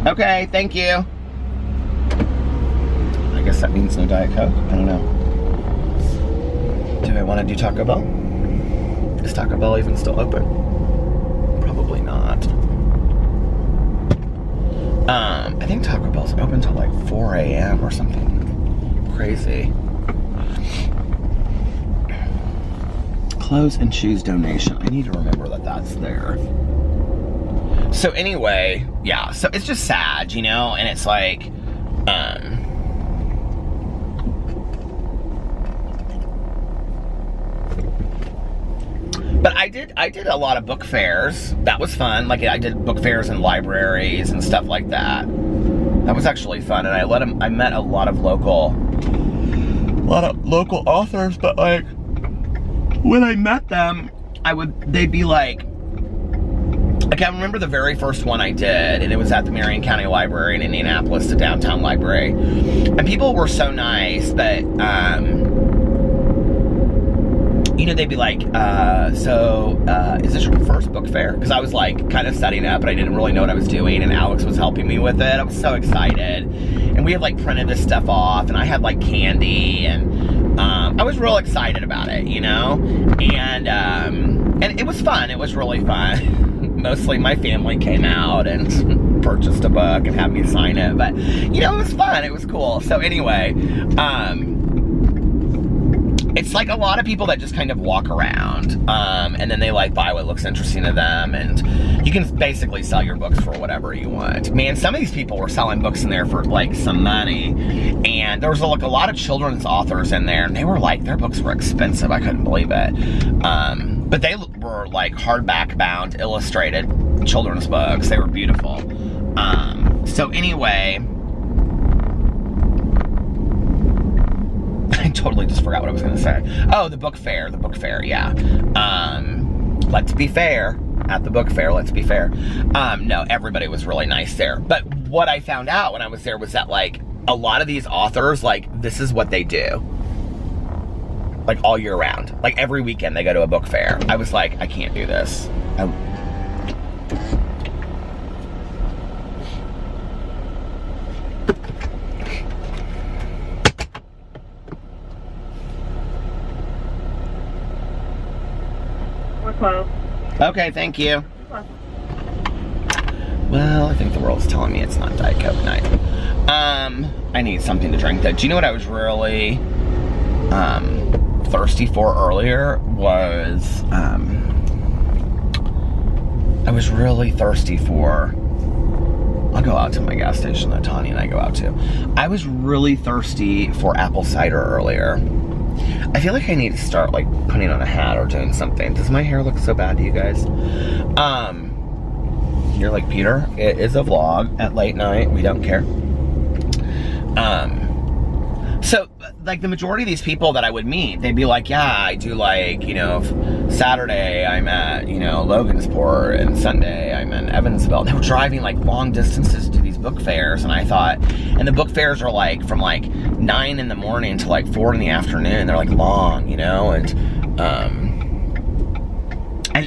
Okay, thank you. I guess that means no Diet Coke. I don't know. Do I want to do Taco Bell? Is Taco Bell even still open? Probably not. I think Taco Bell's open till like 4 a.m. or something crazy. Clothes and shoes donation. I need to remember that that's there. So anyway, yeah, so it's just sad, you know, and it's like, but I did a lot of book fairs. That was fun. Like, I did book fairs in libraries and stuff like that. That was actually fun, and I met a lot of local authors, but like, when I met them, they'd be like I remember the very first one I did, and it was at the Marion County Library in Indianapolis, the downtown library. And people were so nice that, you know, they'd be like, is this your first book fair? Because I was like kind of setting up, but I didn't really know what I was doing, and Alex was helping me with it. I was so excited. And we had like printed this stuff off, and I had like candy, and I was real excited about it, you know? And it was fun. It was really fun. Mostly my family came out and purchased a book and had me sign it, but you know, it was fun. It was cool. So anyway, it's like a lot of people that just kind of walk around, and then they like buy what looks interesting to them, and you can basically sell your books for whatever you want. Man, some of these people were selling books in there for like some money, and there was like a lot of children's authors in there, and they were like, their books were expensive. I couldn't believe it. But they were like hardback bound, illustrated children's books. They were beautiful. So anyway, I totally just forgot what I was going to say. Oh, the book fair, yeah. Let's be fair. At the book fair, let's be fair. No, everybody was really nice there. But what I found out when I was there was that, like, a lot of these authors, like, this is what they do. Like, all year round. Like, every weekend they go to a book fair. I was like, I can't do this. We're closed. Okay, thank you. Well, I think the world's telling me it's not Diet Coke night. I need something to drink though. Do you know what I was really thirsty for earlier was I was really thirsty for, I'll go out to my gas station that Tanya and I go out to. I was really thirsty for apple cider earlier. I feel like I need to start like putting on a hat or doing something. Does my hair look so bad to you guys? You're like, Peter, it is a vlog at late night. We don't care. So, like, the majority of these people that I would meet, they'd be like, yeah, I do, like, you know, Saturday I'm at, you know, Logansport, and Sunday I'm in Evansville. They were driving, like, long distances to these book fairs, and I thought, and the book fairs are, like, from, like, 9 in the morning to, like, 4 in the afternoon. They're, like, long, you know,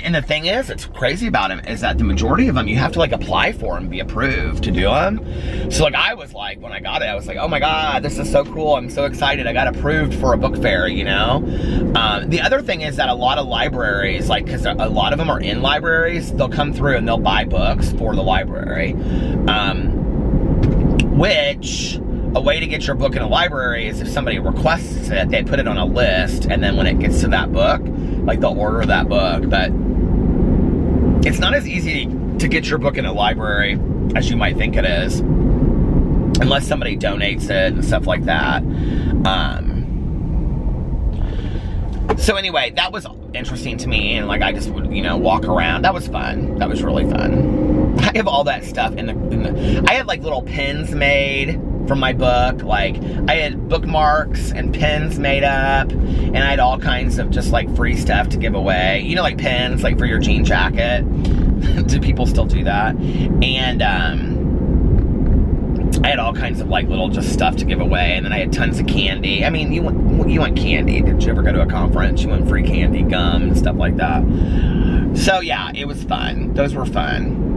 and the thing is, it's crazy about them is that the majority of them, you have to like apply for them, be approved to do them. So like I was like, when I got it, I was like, oh my God, this is so cool. I'm so excited. I got approved for a book fair, you know? The other thing is that a lot of libraries, like, cause a lot of them are in libraries, they'll come through and they'll buy books for the library. Which, a way to get your book in a library is if somebody requests it, they put it on a list, and then when it gets to that book, like they'll order that book. But it's not as easy to get your book in a library as you might think it is, unless somebody donates it and stuff like that. So anyway, that was interesting to me, and like I just would, you know, walk around. That was fun. That was really fun. I have all that stuff in the I had like little pins made from my book. Like I had bookmarks and pins made up, and I had all kinds of just like free stuff to give away. You know, like pins like for your jean jacket. Do people still do that? And I had all kinds of like little just stuff to give away, and then I had tons of candy. I mean, you want candy. Did you ever go to a conference? You want free candy, gum, and stuff like that. So yeah, it was fun. Those were fun.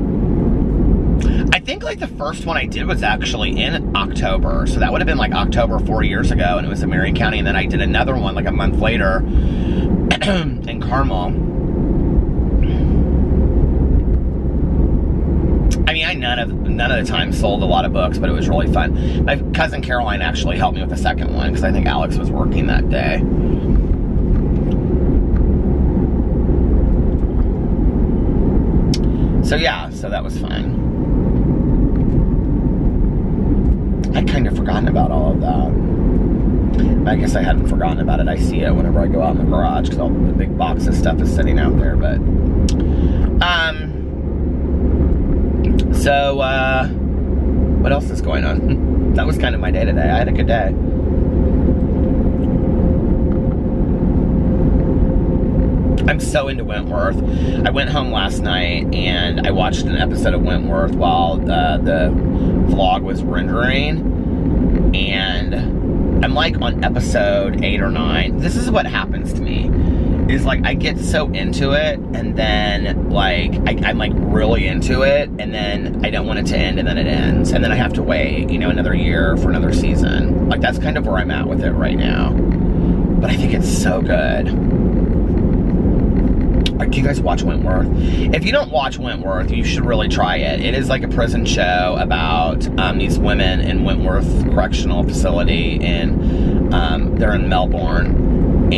I think like the first one I did was actually in October. So that would have been like October 4 years ago, and it was in Marion County. And then I did another one like a month later in Carmel. I mean, I none of the time sold a lot of books, but it was really fun. My cousin Caroline actually helped me with the second one because I think Alex was working that day. So yeah, so that was fun. I'd kind of forgotten about all of that. I guess I hadn't forgotten about it. I see it whenever I go out in the garage because all the big box of stuff is sitting out there. But so what else is going on? That was kind of my day today. I had a good day. I'm so into Wentworth. I went home last night and I watched an episode of Wentworth while the vlog was rendering, and I'm like on episode 8 or 9. This is what happens to me, is like I get so into it, and then like I'm like really into it, and then I don't want it to end, and then it ends, and then I have to wait, you know, another year for another season. Like that's kind of where I'm at with it right now. But I think it's so good. Do you guys watch Wentworth? If you don't watch Wentworth, you should really try it. It is like a prison show about these women in Wentworth Correctional Facility, and they're in Melbourne.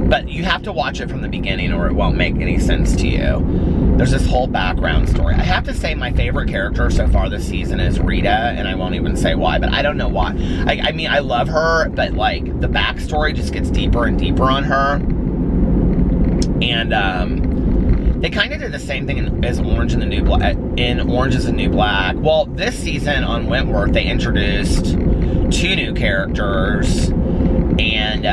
But you have to watch it from the beginning or it won't make any sense to you. There's this whole background story. I have to say my favorite character so far this season is Rita, and I won't even say why, but I don't know why. I mean, I love her, but like the backstory just gets deeper and deeper on her. And they kind of did the same thing as Orange is the New Black. Well, this season on Wentworth, they introduced 2 new characters, and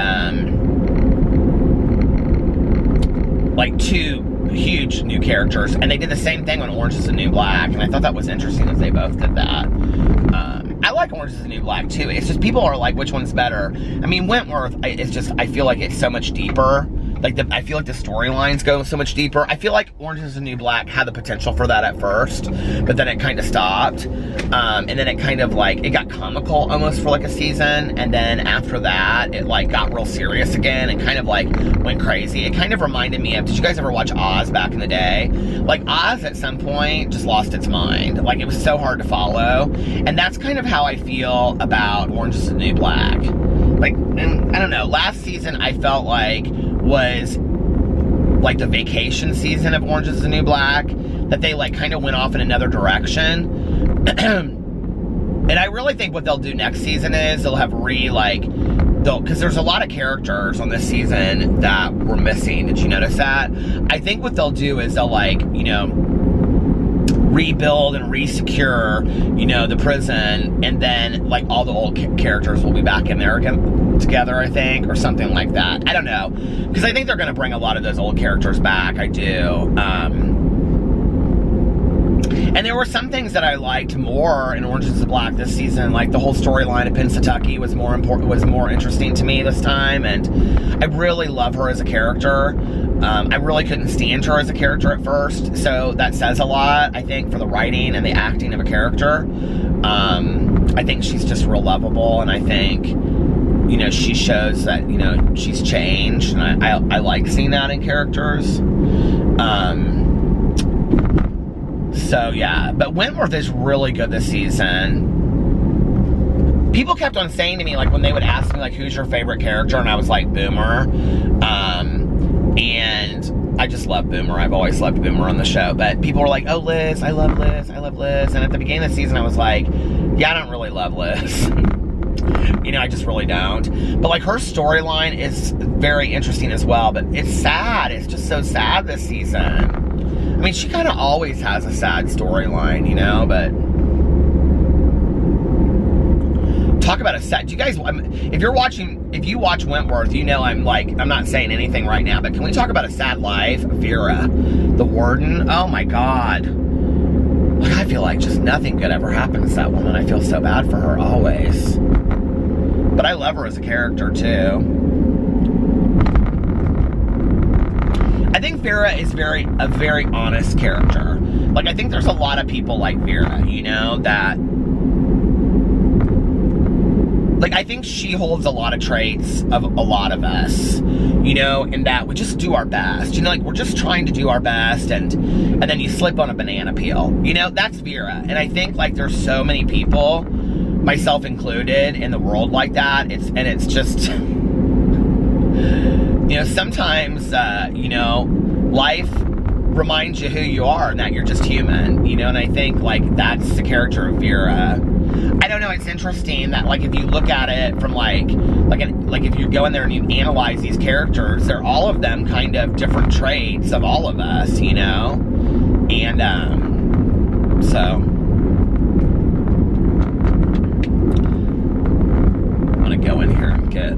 like 2 huge new characters, and they did the same thing on Orange is the New Black, and I thought that was interesting that they both did that. I like Orange is the New Black too. It's just people are like, which one's better? I mean, Wentworth, it's just, I feel like it's so much deeper. Like, I feel like the storylines go so much deeper. I feel like Orange is the New Black had the potential for that at first, but then it kind of stopped. And then it kind of like, it got comical almost for like a season. And then after that, it like got real serious again and kind of like went crazy. It kind of reminded me of, did you guys ever watch Oz back in the day? Like Oz at some point just lost its mind. Like it was so hard to follow. And that's kind of how I feel about Orange is the New Black. Like, and I don't know, last season I felt like was like the vacation season of Orange is the New Black, that they like kind of went off in another direction. And I really think what they'll do next season is they'll have because there's a lot of characters on this season that were missing. Did you notice that? I think what they'll do is they'll like, you know, rebuild and re-secure, you know, the prison, and then like all the old characters will be back in there again together, I think, or something like that. I don't know, because I think they're going to bring a lot of those old characters back. I do. And there were some things that I liked more in Orange is the Black this season, like the whole storyline of Pennsatucky was more interesting to me this time, and I really love her as a character. I really couldn't stand her as a character at first, so that says a lot, I think, for the writing and the acting of a character. I think she's just real lovable, and I think, you know, she shows that, you know, she's changed, and I like seeing that in characters. So yeah, but Wentworth is really good this season. People kept on saying to me, like, when they would ask me, like, who's your favorite character, and I was like, Boomer. And I just love Boomer. I've always loved Boomer on the show. But people were like, oh, Liz, I love Liz, I love Liz. And at the beginning of the season, I was like, yeah, I don't really love Liz. You know, I just really don't. But like, her storyline is very interesting as well. But it's sad. It's just so sad this season. I mean, she kind of always has a sad storyline, you know, but talk about a sad, do you guys, if you watch Wentworth, you know I'm not saying anything right now, but can we talk about a sad life? Vera, the warden, oh my God. Like, I feel like just nothing good ever happens to that woman. I feel so bad for her always. But I love her as a character too. I think Vera is a very honest character. Like, I think there's a lot of people like Vera, you know, that, like, I think she holds a lot of traits of a lot of us, you know, in that we just do our best. You know, like, we're just trying to do our best, and then you slip on a banana peel. You know, that's Vera. And I think, like, there's so many people, myself included, in the world like that. It's just... You know, sometimes, you know, life reminds you who you are and that you're just human, you know, and I think, like, that's the character of Vera. I don't know, it's interesting that, like, if you look at it from, like if you go in there and you analyze these characters, they're all of them kind of different traits of all of us, you know, and, so... I'm gonna go in here and get...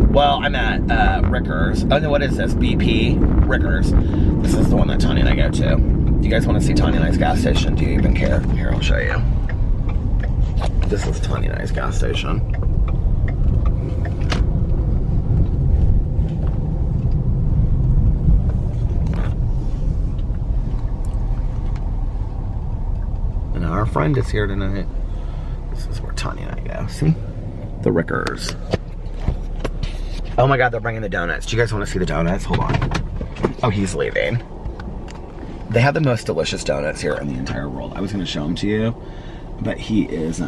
Well, I'm at Rickers. Oh no, what is this? BP? Rickers. This is the one that Tanya and I go to. Do you guys want to see Tanya and I's gas station? Do you even care? Here, I'll show you. This is Tanya and I's gas station. And our friend is here tonight. This is where Tanya and I go. See? The Rickers. Oh my God, they're bringing the donuts. Do you guys want to see the donuts? Hold on. Oh, he's leaving. They have the most delicious donuts here in the entire world. I was going to show them to you, but he is,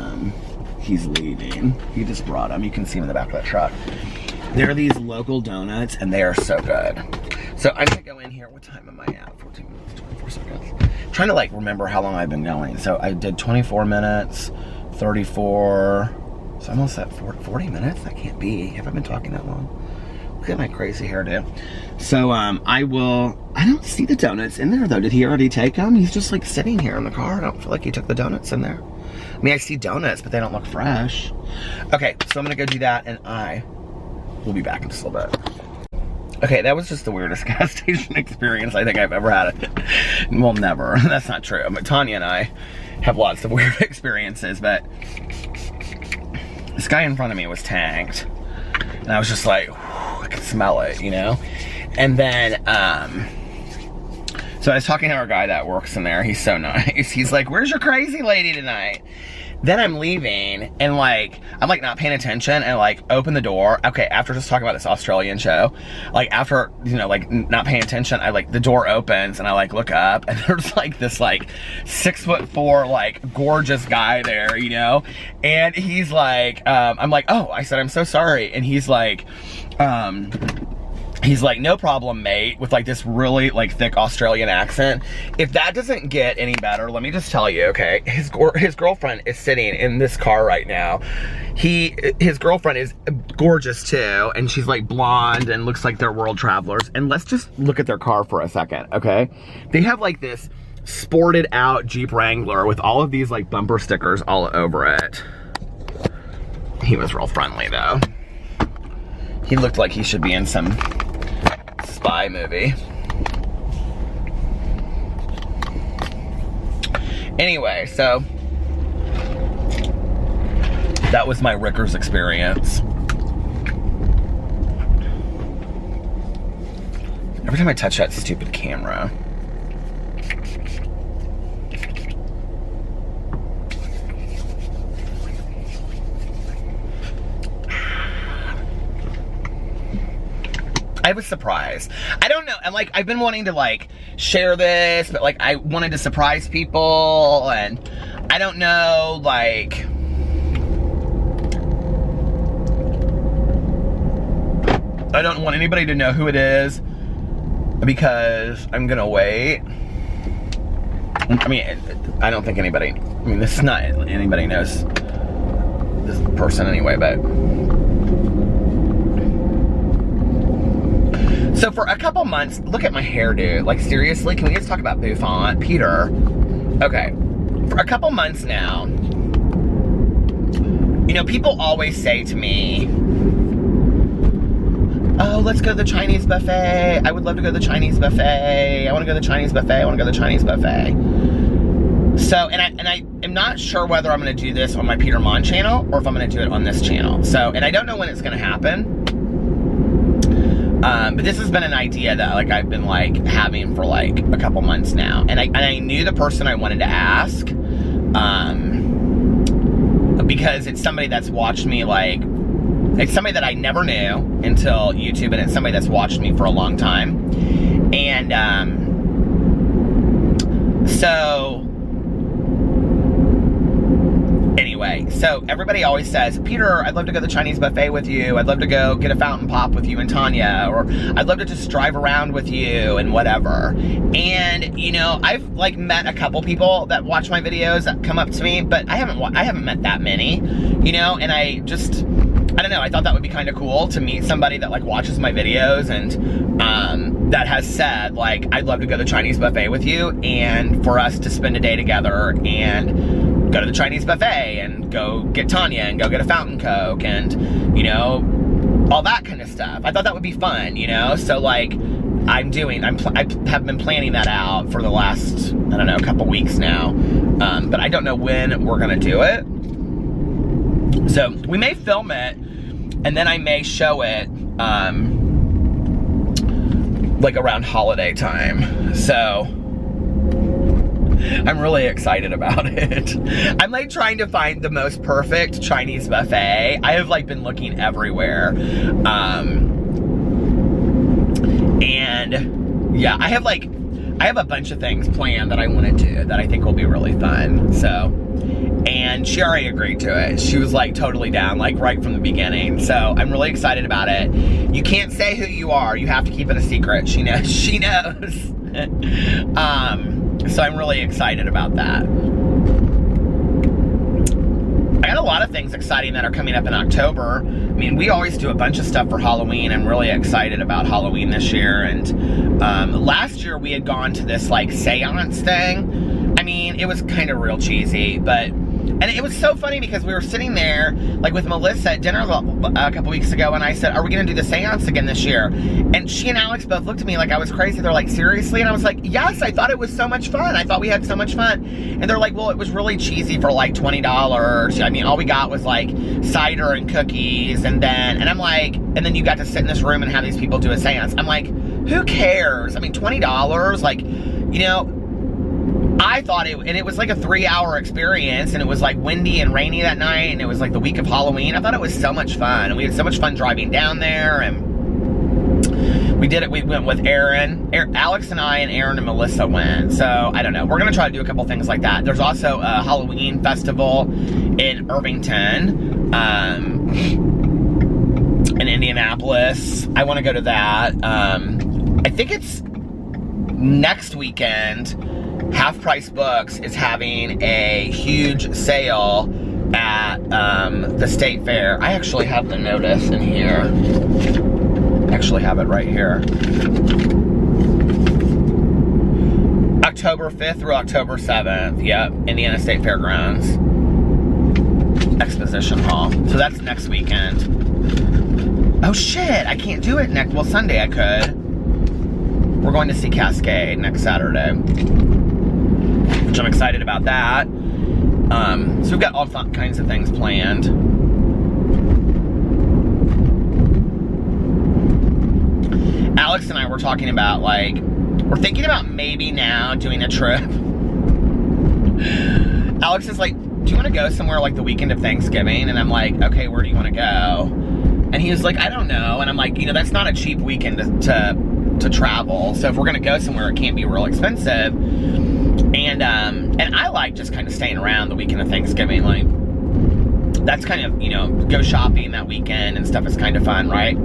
he's leaving. He just brought them. You can see them in the back of that truck. They're these local donuts, and they are so good. So I'm going to go in here. What time am I at? 14 minutes, 24 seconds. I'm trying to, like, remember how long I've been going. So I did 24 minutes, 34... So I'm almost at 40 minutes? That can't be. Have I been talking that long? Look at my crazy hairdo. So, I don't see the donuts in there, though. Did he already take them? He's just, like, sitting here in the car. I don't feel like he took the donuts in there. I mean, I see donuts, but they don't look fresh. Okay, so I'm gonna go do that, and I will be back in just a little bit. Okay, that was just the weirdest gas station experience I think I've ever had. Well, never. That's not true. But Tanya and I have lots of weird experiences, but... This guy in front of me was tanked, and I was just like, I could smell it, you know? And then, so I was talking to our guy that works in there. He's so nice. He's like, where's your crazy lady tonight? Then I'm leaving, and like, I'm like not paying attention, and like open the door. Okay, after just talking about this Australian show, like after, you know, like not paying attention, I like, the door opens, and I like look up, and there's like this like 6'4", like gorgeous guy there, you know? And he's like, I'm like, oh, I said, I'm so sorry. And he's like, He's like, no problem, mate, with like this really like thick Australian accent. If that doesn't get any better, let me just tell you, okay? His girlfriend is sitting in this car right now. His girlfriend is gorgeous too, and she's like blonde and looks like they're world travelers. And let's just look at their car for a second, okay? They have like this sported out Jeep Wrangler with all of these like bumper stickers all over it. He was real friendly though. He looked like he should be in some spy movie. Anyway, so that was my Rickers experience. Every time I touch that stupid camera. I was surprised. I don't know, and like I've been wanting to like share this, but like I wanted to surprise people, and I don't know, like I don't want anybody to know who it is because I'm gonna wait. I mean, I don't think anybody, I mean, this is not anybody knows this person anyway, but so for a couple months, look at my hair, dude. Like, seriously, can we just talk about bouffant? Peter. Okay, for a couple months now, you know, people always say to me, oh, let's go to the Chinese buffet. I would love to go to the Chinese buffet. I want to go to the Chinese buffet. I want to go to the Chinese buffet. So, and I am not sure whether I'm going to do this on my Peter Monn channel or if I'm going to do it on this channel. So, and I don't know when it's going to happen. But this has been an idea that like I've been like having for like a couple months now, and I knew the person I wanted to ask, because it's somebody that's watched me, like it's somebody that I never knew until YouTube, and it's somebody that's watched me for a long time, and so anyway, so everybody always says, Peter, I'd love to go to the Chinese buffet with you. I'd love to go get a fountain pop with you and Tanya, or I'd love to just drive around with you and whatever. And, you know, I've like met a couple people that watch my videos that come up to me, but I haven't met that many, you know, and I don't know, I thought that would be kind of cool to meet somebody that like watches my videos and that has said like, I'd love to go to the Chinese buffet with you and for us to spend a day together and go to the Chinese buffet and go get Tanya and go get a fountain Coke and, you know, all that kind of stuff. I thought that would be fun, you know? So like, I have been planning that out for the last, I don't know, a couple weeks now. But I don't know when we're gonna do it. So we may film it and then I may show it like around holiday time. So I'm really excited about it. I'm like trying to find the most perfect Chinese buffet. I have like been looking everywhere. And yeah, I have a bunch of things planned that I want to do that I think will be really fun. So, and she already agreed to it. She was like totally down, like right from the beginning. So I'm really excited about it. You can't say who you are. You have to keep it a secret. She knows. She knows. So I'm really excited about that. I got a lot of things exciting that are coming up in October. I mean, we always do a bunch of stuff for Halloween. I'm really excited about Halloween this year. And last year we had gone to this like seance thing. I mean, it was kind of real cheesy, but and it was so funny because we were sitting there like with Melissa at dinner a couple weeks ago, and I said, are we gonna do the seance again this year? And she and Alex both looked at me like I was crazy. They're like, seriously? And I was like, yes, I thought it was so much fun. I thought we had so much fun. And they're like, well, it was really cheesy for like $20. I mean, all we got was like cider and cookies, and I'm like, and then you got to sit in this room and have these people do a seance. I'm like, who cares? I mean, $20, like, you know, I thought it was like a 3-hour experience, and it was like windy and rainy that night, and it was like the week of Halloween. I thought it was so much fun, and we had so much fun driving down there, and we did it. We went with Aaron, Alex and I, and Aaron and Melissa went. So I don't know. We're gonna try to do a couple things like that. There's also a Halloween festival in Irvington, in Indianapolis. Indianapolis. I want to go to that. I think it's next weekend. Half Price Books is having a huge sale at the State Fair. I actually have the notice in here. I actually have it right here. October 5th through October 7th. Yep, Indiana State Fairgrounds Exposition Hall. So that's next weekend. Oh shit, I can't do it next, well, Sunday I could. We're going to see Cascade next Saturday, which I'm excited about that. So we've got all kinds of things planned. Alex and I were talking about, like, we're thinking about maybe now doing a trip. Alex is like, do you want to go somewhere like the weekend of Thanksgiving? And I'm like, okay, where do you want to go? And he was like, I don't know. And I'm like, you know, that's not a cheap weekend to travel. So if we're gonna go somewhere, it can't be real expensive. And I like just kind of staying around the weekend of Thanksgiving. Like, that's kind of, you know, go shopping that weekend and stuff is kind of fun, right?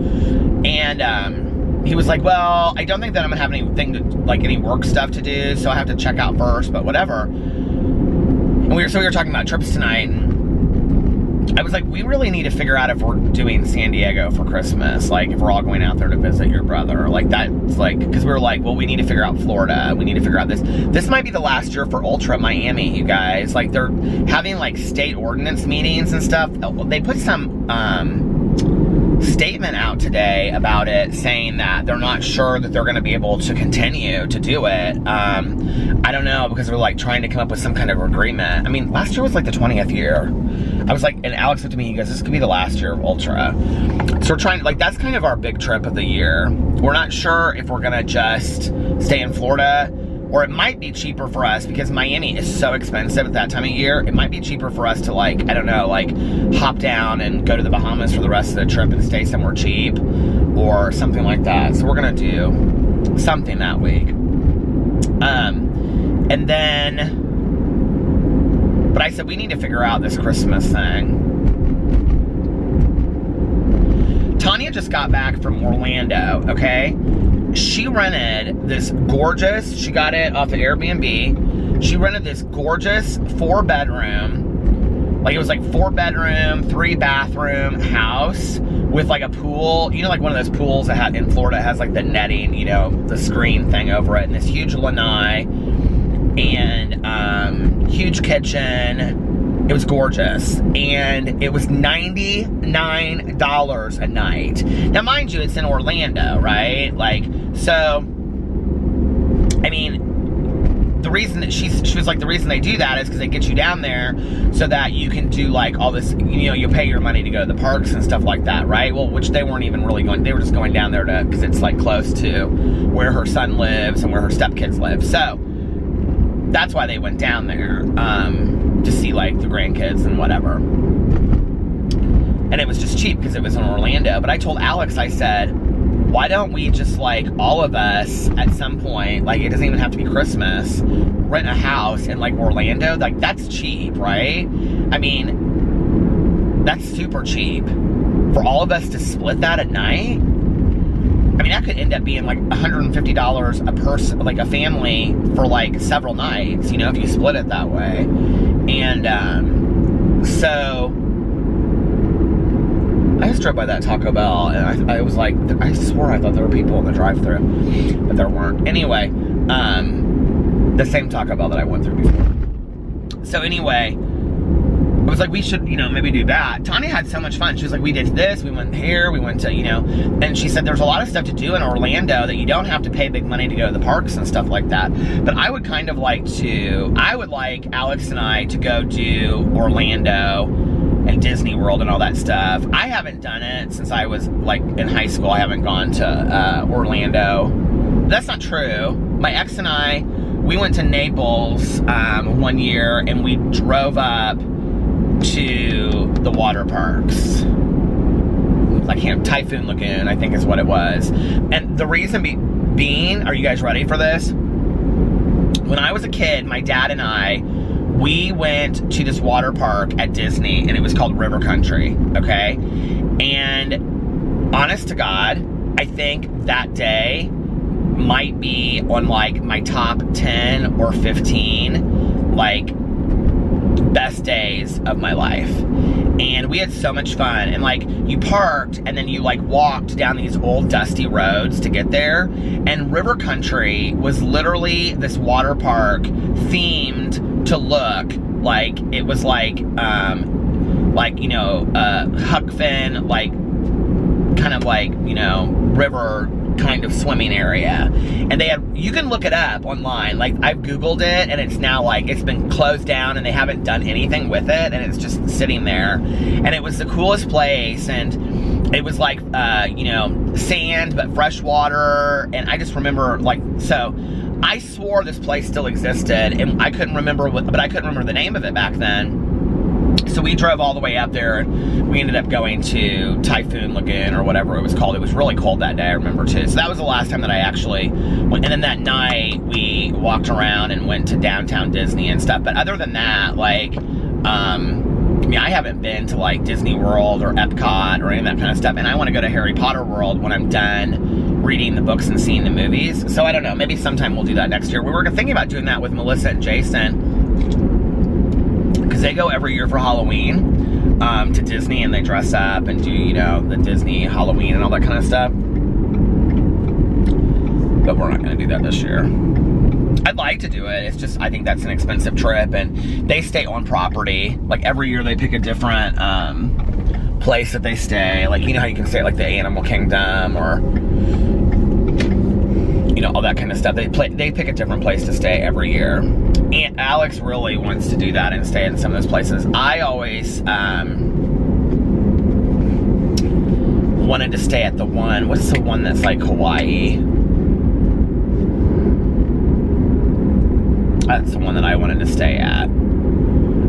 And he was like, well, I don't think that I'm gonna have anything to, like, any work stuff to do, so I have to check out first, but whatever. And we were talking about trips tonight, and I was like, we really need to figure out if we're doing San Diego for Christmas, like if we're all going out there to visit your brother, like that's like, because we were like, well, we need to figure out Florida, we need to figure out this. This might be the last year for Ultra Miami, you guys. Like, they're having like state ordinance meetings and stuff. They put some statement out today about it, saying that they're not sure that they're going to be able to continue to do it. I don't know, because they're like trying to come up with some kind of agreement. I mean, last year was like the 20th year. I was like, and Alex looked at me, he goes, this could be the last year of Ultra. So we're trying, like, that's kind of our big trip of the year. We're not sure if we're going to just stay in Florida, or it might be cheaper for us, because Miami is so expensive at that time of year. It might be cheaper for us to, like, I don't know, like, hop down and go to the Bahamas for the rest of the trip and stay somewhere cheap, or something like that. So we're going to do something that week. And then, but I said, we need to figure out this Christmas thing. Tanya just got back from Orlando, okay? She rented this gorgeous, she got it off of Airbnb. She rented this gorgeous 4-bedroom, like it was like 4-bedroom, 3-bathroom house with like a pool, you know, like one of those pools that had in Florida has like the netting, you know, the screen thing over it, and this huge lanai, and huge kitchen. It was gorgeous, and it was $99 a night. Now, mind you, it's in Orlando, right? Like, so, I mean, the reason that she was like, the reason they do that is because they get you down there so that you can do like all this, you know, you pay your money to go to the parks and stuff like that, right? Well, which they weren't even really going, they were just going down there to, because it's like close to where her son lives and where her stepkids live. So that's why they went down there, to see like the grandkids and whatever. And it was just cheap because it was in Orlando. But I told Alex, I said, why don't we just, like, all of us at some point, like, it doesn't even have to be Christmas, rent a house in like Orlando? Like, that's cheap, right? I mean, that's super cheap. For all of us to split that at night, I mean, that could end up being like $150 a person, like a family, for like several nights, you know, if you split it that way. And so I just drove by that Taco Bell, and I was like, I swore I thought there were people in the drive-thru, but there weren't. Anyway, the same Taco Bell that I went through before. So anyway, I was like, we should, you know, maybe do that. Tanya had so much fun. She was like, we did this, we went here, we went to, you know, and she said there's a lot of stuff to do in Orlando that you don't have to pay big money to go to the parks and stuff like that. But I would kind of like to, I would like Alex and I to go do Orlando and Disney World and all that stuff. I haven't done it since I was like in high school. I haven't gone to Orlando. That's not true. My ex and I, we went to Naples one year, and we drove up to the water parks. Like Camp Typhoon Lagoon, I think is what it was. And the reason being, are you guys ready for this? When I was a kid, my dad and I, we went to this water park at Disney, and it was called River Country, okay? And honest to God, I think that day might be on like my top 10 or 15 like best days of my life. And we had so much fun, and like you parked and then you like walked down these old dusty roads to get there, and River Country was literally this water park themed to look like it was like you know, Huck Finn, like kind of like, you know, river kind of swimming area. And they had, you can look it up online, like I've Googled it, and it's now like, it's been closed down and they haven't done anything with it, and it's just sitting there. And it was the coolest place, and it was like, you know, sand, but fresh water. And I just remember like, so I swore this place still existed, and I couldn't remember but I couldn't remember the name of it back then. So we drove all the way up there, and we ended up going to Typhoon Lagoon or whatever it was called. It was really cold that day, I remember too. So that was the last time that I actually went. And then that night we walked around and went to downtown Disney and stuff. But other than that, like, I mean, I haven't been to like Disney World or Epcot or any of that kind of stuff. And I want to go to Harry Potter World when I'm done reading the books and seeing the movies. So I don't know, maybe sometime we'll do that next year. We were thinking about doing that with Melissa and Jason, because they go every year for Halloween to Disney, and they dress up and do, you know, the Disney Halloween and all that kind of stuff. But we're not going to do that this year. I'd like to do it. It's just, I think that's an expensive trip, and they stay on property. Like every year they pick a different place that they stay. Like, you know how you can stay at like the Animal Kingdom or, you know, all that kind of stuff. They pick a different place to stay every year. And Alex really wants to do that and stay in some of those places. I always wanted to stay at the one, what's the one that's like Hawaii? That's the one that I wanted to stay at.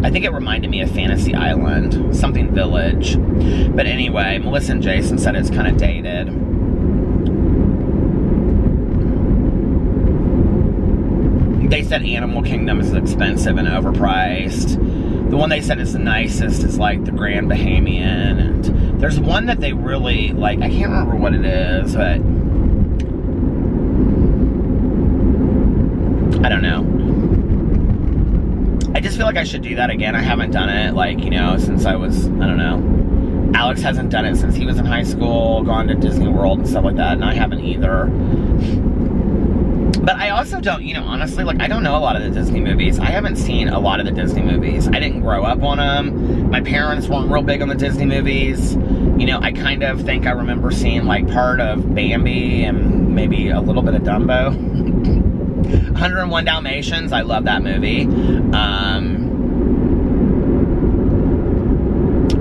I think it reminded me of Fantasy Island, something village. But anyway, Melissa and Jason said it's kind of dated. They said Animal Kingdom is expensive and overpriced. The one they said is the nicest is like the Grand Bahamian. And there's one that they really like, I can't remember what it is, but I don't know. I just feel like I should do that again. I haven't done it, like, you know, since I was, I don't know. Alex hasn't done it since he was in high school, gone to Disney World and stuff like that, and I haven't either. But I also don't, you know, honestly, like, I don't know a lot of the Disney movies. I haven't seen a lot of the Disney movies. I didn't grow up on them. My parents weren't real big on the Disney movies. You know, I kind of think I remember seeing, like, part of Bambi and maybe a little bit of Dumbo. 101 Dalmatians, I love that movie.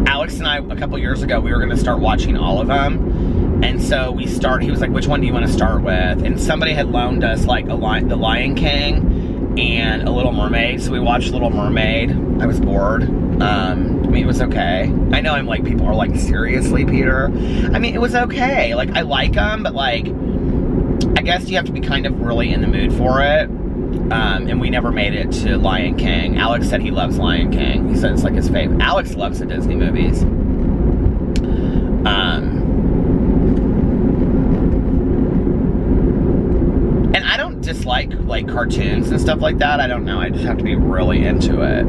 Alex and I, a couple years ago, we were going to start watching all of them. And so he was like, which one do you want to start with? And somebody had loaned us, like, The Lion King and A Little Mermaid. So we watched Little Mermaid. I was bored. I mean, it was okay. I know I'm like, people are like, seriously, Peter? I mean, it was okay. Like, I like them, but like, I guess you have to be kind of really in the mood for it. And we never made it to Lion King. Alex said he loves Lion King. He said it's like his favorite. Alex loves the Disney movies. And I don't dislike like cartoons and stuff like that. I don't know. I just have to be really into it.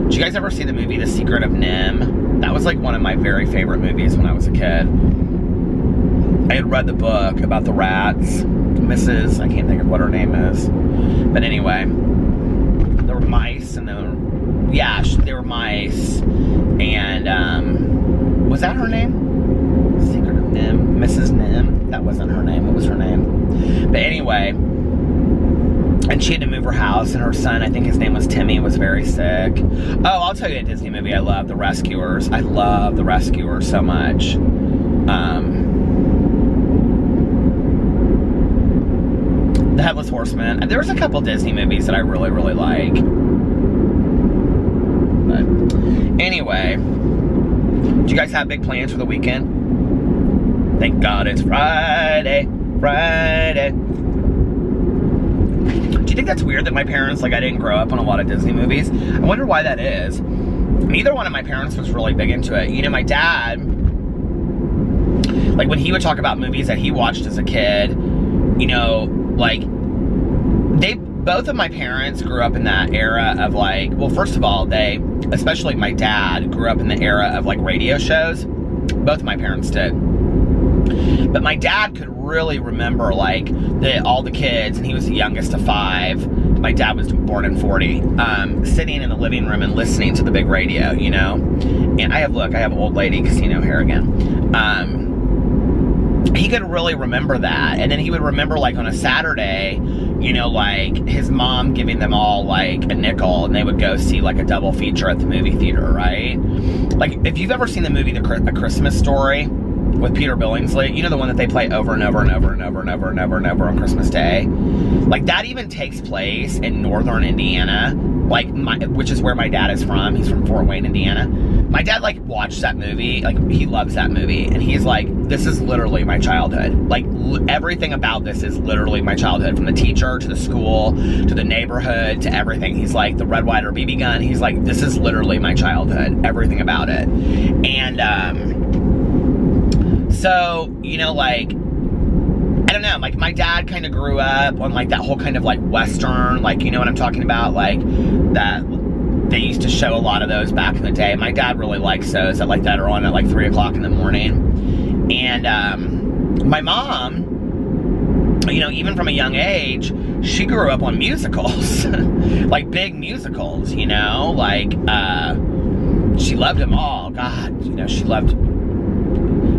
Did you guys ever see the movie The Secret of NIMH? That was like one of my very favorite movies when I was a kid. I had read the book about the rats. Mrs. I can't think of what her name is. But anyway, there were mice and there were mice. And, was that her name? Secret of NIMH? Mrs. NIMH? That wasn't her name. What was her name? But anyway, and she had to move her house, and her son, I think his name was Timmy, was very sick. Oh, I'll tell you a Disney movie I love, The Rescuers. I love The Rescuers so much. The Headless Horseman. There's a couple Disney movies that I really, really like. But anyway, do you guys have big plans for the weekend? Thank God it's Friday. Friday. Do you think that's weird that my parents, like, I didn't grow up on a lot of Disney movies? I wonder why that is. Neither one of my parents was really big into it. You know, my dad Like, when he would talk about movies that he watched as a kid, you know, like, both of my parents grew up in that era of, like, well, first of all, especially my dad, grew up in the era of, like, radio shows. Both of my parents did. But my dad could really remember, like, all the kids, and he was the youngest of 5. My dad was born in 40, sitting in the living room and listening to the big radio, you know? And I have old lady casino hair again. He could really remember that. And then he would remember, like, on a Saturday, you know, like, his mom giving them all, like, a nickel, and they would go see, like, a double feature at the movie theater, right? Like, if you've ever seen the movie A Christmas Story with Peter Billingsley, you know, the one that they play over and over and over and over and over and over and over on Christmas Day? Like, that even takes place in northern Indiana, like, which is where my dad is from. He's from Fort Wayne, Indiana. My dad, like, watched that movie. Like, he loves that movie. And he's like, this is literally my childhood. Like, everything about this is literally my childhood. From the teacher, to the school, to the neighborhood, to everything. He's like, the Red Ryder BB gun. He's like, this is literally my childhood. Everything about it. And, so, you know, like, I don't know, like, my dad kind of grew up on, like, that whole kind of, like, Western, like, you know what I'm talking about? Like, that... They used to show a lot of those back in the day. My dad really likes those that are on at like 3 o'clock in the morning. And my mom, you know, even from a young age, she grew up on musicals. Like, big musicals, you know? Like, she loved them all. God, you know, she loved...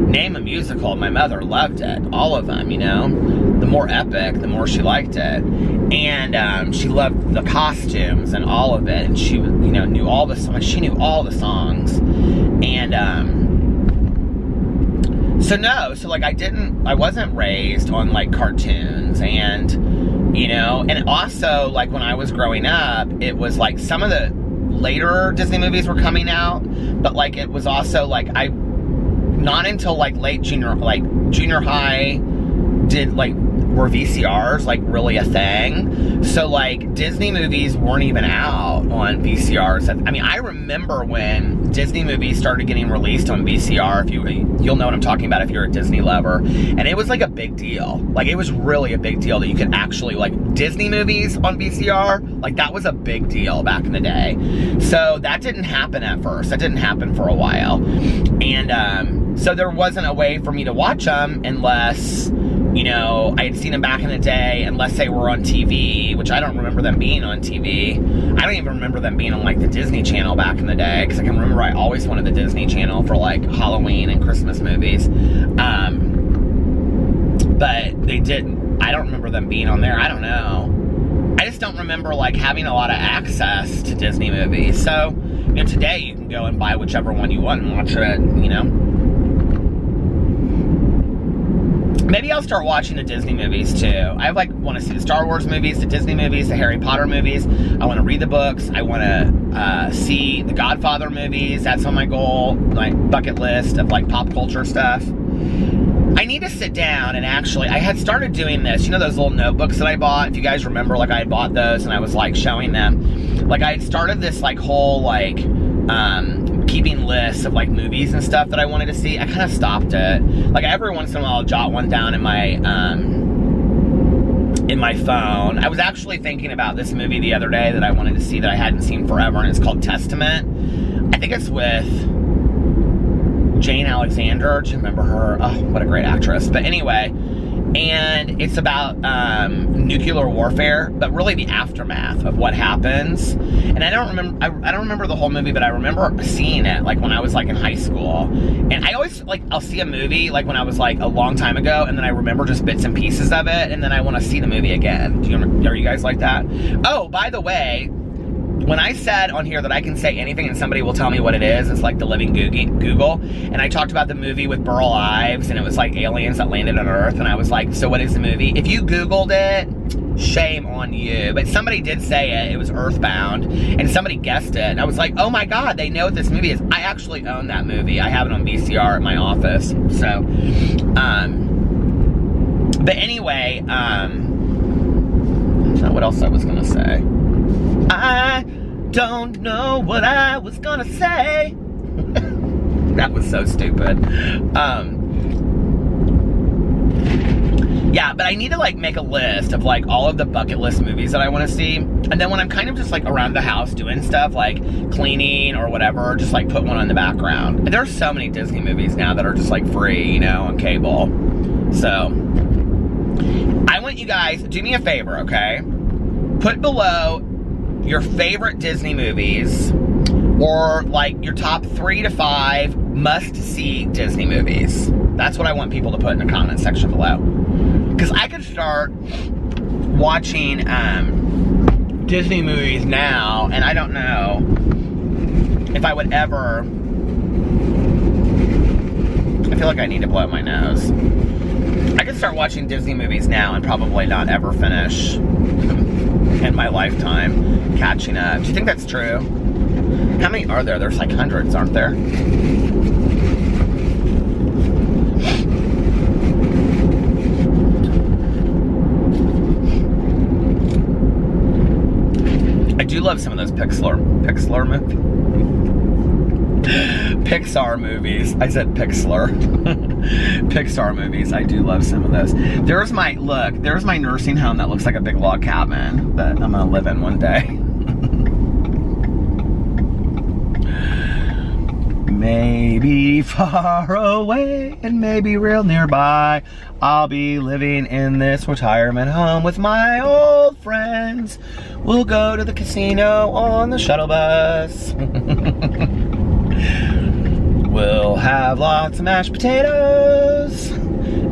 Name a musical, my mother loved it. All of them, you know? The more epic, the more she liked it. And she loved the costumes and all of it. And she, you know, knew all the songs. She knew all the songs. And, so, like, I wasn't raised on, like, cartoons. And, you know, and also, like, when I was growing up, it was, like, some of the later Disney movies were coming out. But, like, it was also, like, not until, like, late junior high were VCRs, like, really a thing. So, like, Disney movies weren't even out on VCRs. I mean, I remember when Disney movies started getting released on VCR. You'll know what I'm talking about if you're a Disney lover. And it was, like, a big deal. Like, it was really a big deal that you could actually, like, Disney movies on VCR, like, that was a big deal back in the day. So, that didn't happen at first. That didn't happen for a while. And, so there wasn't a way for me to watch them unless, you know, I had seen them back in the day, unless they were on TV, which I don't remember them being on TV. I don't even remember them being on, like, the Disney Channel back in the day, because I can remember I always wanted the Disney Channel for, like, Halloween and Christmas movies. But they didn't. I don't remember them being on there. I don't know. I just don't remember, like, having a lot of access to Disney movies. So, you know, today you can go and buy whichever one you want and watch it, you know. Maybe I'll start watching the Disney movies too. I want to see the Star Wars movies, the Disney movies, the Harry Potter movies. I want to read the books. I want to see the Godfather movies. That's on my goal, my bucket list of, like, pop culture stuff. I need to sit down and actually, I had started doing this. You know those little notebooks that I bought? If you guys remember, like, I had bought those and I was, like, showing them. Like, I had started this, like, whole, like, keeping lists of, like, movies and stuff that I wanted to see. I kind of stopped it. Like, every once in a while I'll jot one down in my phone. I was actually thinking about this movie the other day that I wanted to see that I hadn't seen forever, and it's called Testament. I think it's with Jane Alexander. Do you remember her? Oh, what a great actress. But anyway, and it's about nuclear warfare, but really the aftermath of what happens. And I don't remember the whole movie, but I remember seeing it, like, when I was, like, in high school. And I always, like, I'll see a movie, like, when I was, like, a long time ago, and then I remember just bits and pieces of it, and then I want to see the movie again. Are you guys like that? Oh, by the way, when I said on here that I can say anything and somebody will tell me what it is, it's like the living Google. And I talked about the movie with Burl Ives, and it was like aliens that landed on Earth, and I was like, so what is the movie? If you Googled it, shame on you. But somebody did say it was Earthbound, and somebody guessed it. And I was like, oh my God, they know what this movie is. I actually own that movie. I have it on VCR at my office. So, but anyway, I don't know what else I was gonna say. I don't know what I was gonna say. That was so stupid. Yeah, but I need to like make a list of like all of the bucket list movies that I want to see. And then when I'm kind of just like around the house doing stuff like cleaning or whatever, just like put one on the background. There's so many Disney movies now that are just like free, you know, on cable. So I want you guys, do me a favor, okay? Put below your favorite Disney movies or like your top 3 to 5 must-see Disney movies. That's what I want people to put in the comment section below. Because I could start watching Disney movies now, and I don't know if I would ever... I feel like I need to blow my nose. I could start watching Disney movies now and probably not ever finish in my lifetime catching up. Do you think that's true? How many are there? There's like hundreds, aren't there? I do love some of those Pixar movies. Pixar movies. I said Pixar. Pixar movies. I do love some of those. There's my nursing home that looks like a big log cabin that I'm gonna live in one day. Maybe far away and maybe real nearby, I'll be living in this retirement home with my old friends. We'll go to the casino on the shuttle bus. We'll have lots of mashed potatoes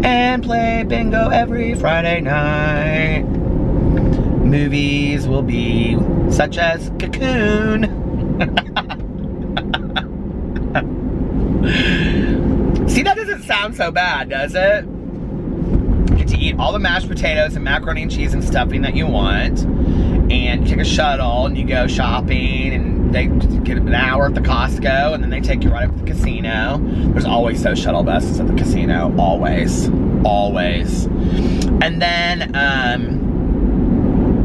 and play bingo every Friday night. Movies will be such as Cocoon. See, that doesn't sound so bad, does it? You get to eat all the mashed potatoes and macaroni and cheese and stuffing that you want, and you take a shuttle and you go shopping, and they get an hour at the Costco, and then they take you right up to the casino. There's always those shuttle buses at the casino, always. And then,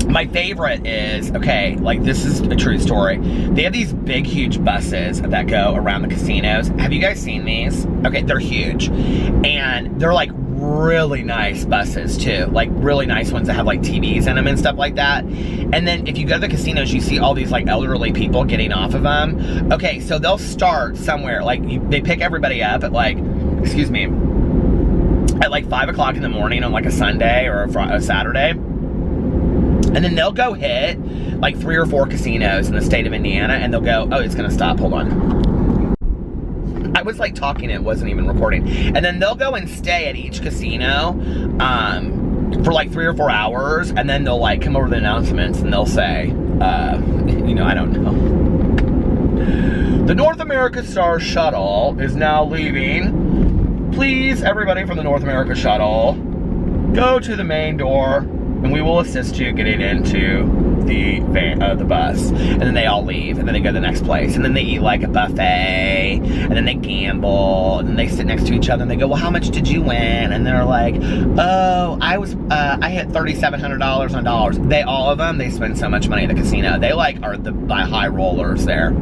my favorite is, okay, like this is a true story. They have these big, huge buses that go around the casinos. Have you guys seen these? Okay, they're huge. And they're like really nice buses too. Like really nice ones that have like TVs in them and stuff like that. And then if you go to the casinos, you see all these like elderly people getting off of them. Okay, so they'll start somewhere. Like they pick everybody up at like, excuse me, at like 5 o'clock in the morning on like a Sunday or a Saturday. And then they'll go hit like 3 or 4 casinos in the state of Indiana, and they'll go, oh, it's gonna stop, hold on. I was like talking, it wasn't even recording. And then they'll go and stay at each casino for like 3 or 4 hours, and then they'll like come over to the announcements and they'll say, you know, I don't know. The North America Star Shuttle is now leaving. Please, everybody from the North America Shuttle, go to the main door, and we will assist you getting into the bus. And then they all leave, and then they go to the next place, and then they eat like a buffet, and then they gamble, and then they sit next to each other, and they go, well, how much did you win? And they're like, oh, I hit $3,700 on dollars. All of them, they spend so much money at the casino. They like are the high rollers there.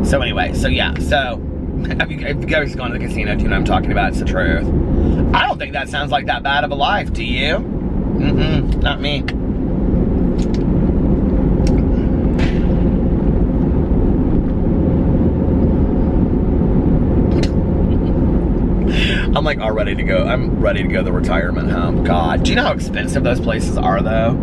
So anyway, so yeah, so if you guys gone to the casino, do you know what I'm talking about? It's the truth. I don't think that sounds like that bad of a life, do you? Not me. I'm like all ready to go. I'm ready to go to the retirement home. God, do you know how expensive those places are though?